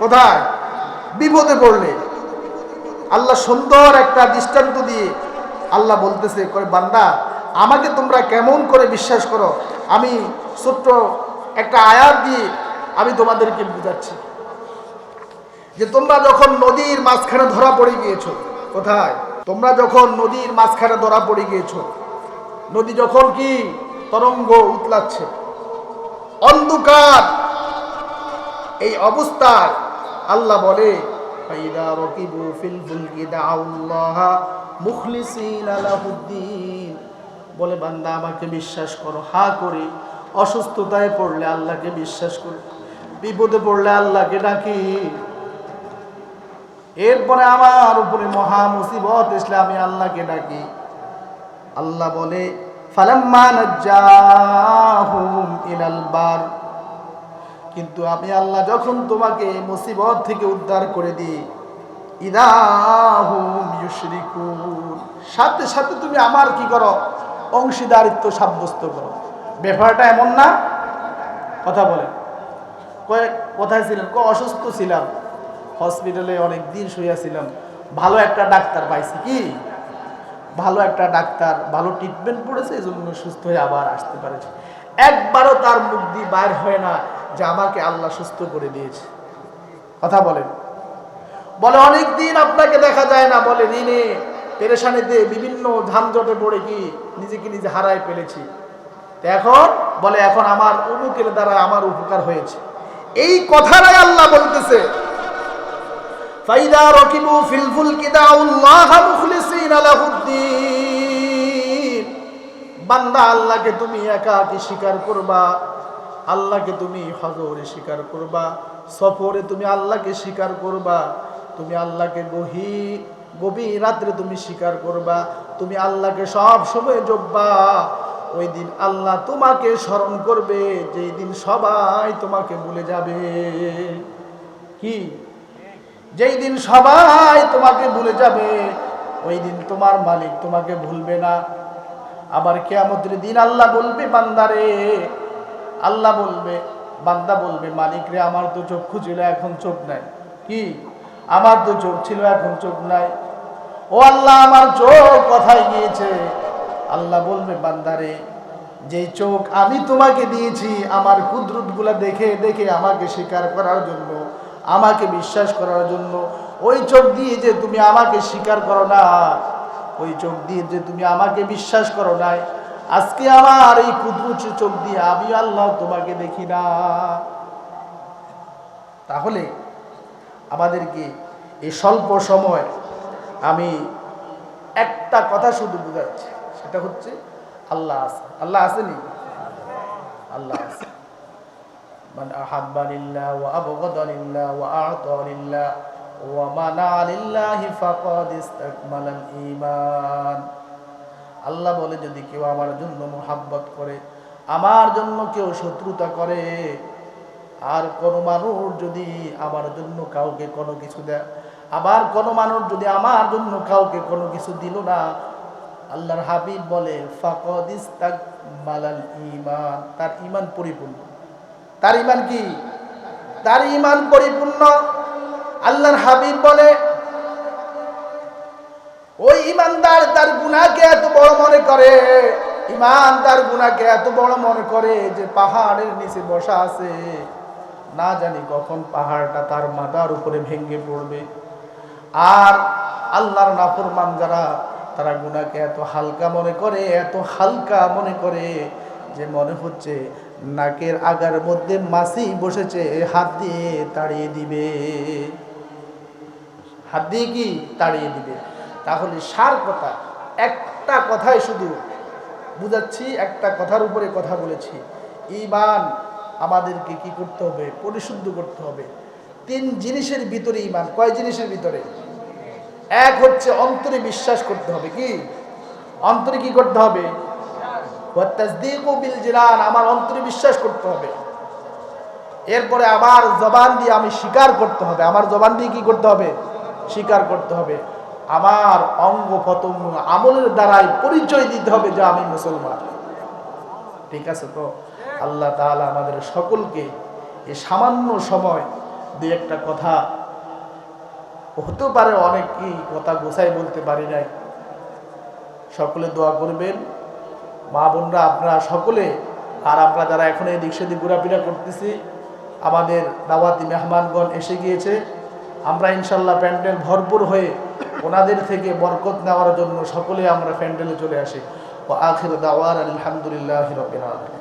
কোথায়? বিপদে পড়লে। আল্লাহ সুন্দর একটা দৃষ্টান্ত দিয়ে আল্লাহ বলতেছে, বান্দা আমাকে তোমরা কেমন করে বিশ্বাস করো, আমি ছোট্ট একটা আয়াত দিয়ে আমি তোমাদেরকে বুঝাচ্ছি। যে তোমরা যখন নদীর মাঝখানে ধরা পড়ে গিয়েছো, কোথায়? তোমরা যখন নদীর মাঝখানে ধরা পড়ে গিয়েছো, নদী যখন কি তরঙ্গ উতলাচ্ছে, অন্ধকার, এই অবস্থায় আল্লাহ বলে, ফাইদা রাকিবু ফিল ফুলকি দাউল্লাহা মুখলিসিনা লাহুদ্দিন। বলে বান্দা আমাকে বিশ্বাস করো, হা করে অসুস্থতায় পড়লে আল্লাহকে বিশ্বাস করো, বিপদে পড়লে আল্লাহকে ডাকি। এরপরে আমার উপরে মহা মুসিবত আসলে আমি আল্লাহকে ডাকি। আল্লাহ বলে, ফালাম্মা নাজ্জাহুম ইলাল বার, কিন্তু আমি আল্লাহ যখন তোমাকে মুসিবত থেকে উদ্ধার করে দিই, ইদাহুম ইউশরিকুন, সাথে সাথে তুমি আমার কি করো? অংশীদারিত্ব সাব্যস্ত করো। ব্যাপারটা এমন না? কথা বলেন। কোথায় ছিলেন? অসুস্থ ছিলাম, হসপিটালে অনেক দিন শুয়েছিলাম, ভালো একটা ডাক্তার পাইছি। কি? ভালো একটা ডাক্তার, ভালো ট্রিটমেন্ট পড়েছে, এই জন্য সুস্থ হয়ে আবার আসতে পারেছে। একবারও তার মুখ দিয়ে বাইর হয় না যে আমাকে আল্লাহ সুস্থ করে দিয়েছে। কথা বলেন। বলে অনেক দিন আপনাকে দেখা যায় না, বলে ঋণে পেরেশানিতে বিভিন্ন ঝামজটে পড়ে কি নিজেকে নিজে হারায় ফেলেছি। এখন বলে এখন আমার অমুকের দ্বারা আমার উপকার হয়েছে। এই কথাটাই আল্লাহ বলতেছে, ফাইদা রাকিবু ফিল ফুলকি দাউল্লাহা মুখলিসিনা লাহুদ্দিন। বান্দা আল্লাহকে তুমি একাকী স্বীকার করবা, আল্লাহকে তুমি হজরে স্বীকার করবা, সফরে তুমি আল্লাহকে স্বীকার করবা, তুমি আল্লাহকে গভীর রাত্রে তুমি স্বীকার করবা, তুমি আল্লাহকে সব সময় জপবা। ওই দিন আল্লাহ তোমাকে স্মরণ করবে, যেই দিন সবাই তোমাকে ভুলে যাবে। কি? যেই দিন সবাই তোমাকে ভুলে যাবে, ওই দিন তোমার মালিক তোমাকে ভুলবে না। আবার কিয়ামতের দিন আল্লাহ বলবে, বান্দারে, আল্লাহ বলবে, বান্দা বলবে, মালিক রে আমার তো চক্ষু ছিল এখন চোখ নাই। কি? আমার তো চোখ ছিল এখন চোখ নাই। ও আল্লাহ আমার চোখ কোথায় গিয়েছে? আল্লাহ বলবে, বান্দারে যেই চোখ আমি তোমাকে দিয়েছি আমার কুদরতগুলা দেখে দেখে আমাকে স্বীকার করার জন্য, আমাকে বিশ্বাস করার জন্য, ওই চোখ দিয়ে যে তুমি আমাকে স্বীকার করো না, ওই চোখ দিয়ে যে তুমি আমাকে বিশ্বাস করো নাই, আজকে আমার এই কুদরত চোখ দিয়ে আমি আল্লাহ তোমাকে দেখি না। তাহলে আমাদেরকে এই স্বল্প সময় আমি একটা কথা শুধু বুঝাচ্ছি, সেটা হচ্ছে আল্লাহ আছে। আল্লাহ আসেনি? আল্লাহ আছে। মান আহাব্বা লিল্লাহ ওয়া আবগাদা লিল্লাহ ওয়া আ'তা লিল্লাহ ওয়া মানা লিল্লাহি ফাকাদ ইসতাকমালাল ঈমান। আল্লাহ বলে, যদি কেউ আমার জন্য মুহাব্বত করে, আমার জন্য কেউ শত্রুতা করে, আর কোনো মানুষ যদি আমার জন্য কাউকে কোনো কিছু দেয়, আবার কোনো মানুষ যদি আমার জন্য কাউকে কোনো কিছু দিল না, আল্লাহর হাবিব বলে ফাকাদ ইসতাকমালাল ঈমান, তার ঈমান পরিপূর্ণ। তার ঈমান কি? তার ঈমান পরিপূর্ণ। আল্লাহর হাবিব বলে, ওই ঈমানদার তার গুনাহকে এত বড় মনে করে, ঈমানদার গুনাহকে এত বড় মনে করে যে পাহাড়ের নিচে বসা আছে, না জানি কখন পাহাড়টা তার মাথার উপরে ভেঙে পড়বে। আর আল্লাহর নাফরমান যারা, তারা গুনাহকে এত হালকা মনে করে, এত হালকা মনে করে যে মনে হচ্ছে নাকের আগার মধ্যে মাছি বসেছে, হাত দিয়ে তাড়িয়ে দিবে। হাত দিয়ে কি তাড়িয়ে দিবে। তাহলে সার কথা, একটা কথাই শুধু বুঝাচ্ছি, একটা কথার উপরে কথা বলেছি। ঈমান আমাদেরকে কি করতে হবে? পরিশুদ্ধ করতে হবে। 3 জিনিসের ভিতরে ঈমান। কয় জিনিসের ভিতরে? এক হচ্ছে অন্তরে বিশ্বাস করতে হবে। কি? অন্তরে কি করতে হবে? ওয়া তাসদীকু বিল জিনান, আমার অন্তরে বিশ্বাস করতে হবে। এরপরে আবার জবান দিয়ে আমি স্বীকার করতে হবে। আমার জবান দিয়ে কি করতে হবে? স্বীকার করতে হবে। আমার অঙ্গ প্রত্যঙ্গ আমলের দ্বারাই পরিচয় দিতে হবে যে আমি মুসলমান। ঠিক আছে তো? আল্লাহ তাআলা আমাদের সকলকে এই সামান্য সময় দুই একটা কথা, হতে পারে অনেকই কথা গোছাই বলতে পারি নাই, সকলে দোয়া করবেন। মা বোনরা আপনারা সকলে, আর আমরা যারা এখন এদিক সেদিক ঘোরাফেরা করতেছি, আমাদের দাওয়াতি মেহমানগণ এসে গিয়েছে। আমরা ইনশাল্লাহ প্যান্ডেল ভরপুর হয়ে ওনাদের থেকে বরকত নেওয়ার জন্য সকলে আমরা প্যান্ডেলে চলে আসি। ওয়া আখিরু দাওয়ানা আলহামদুলিল্লাহি রাব্বিল আলামিন।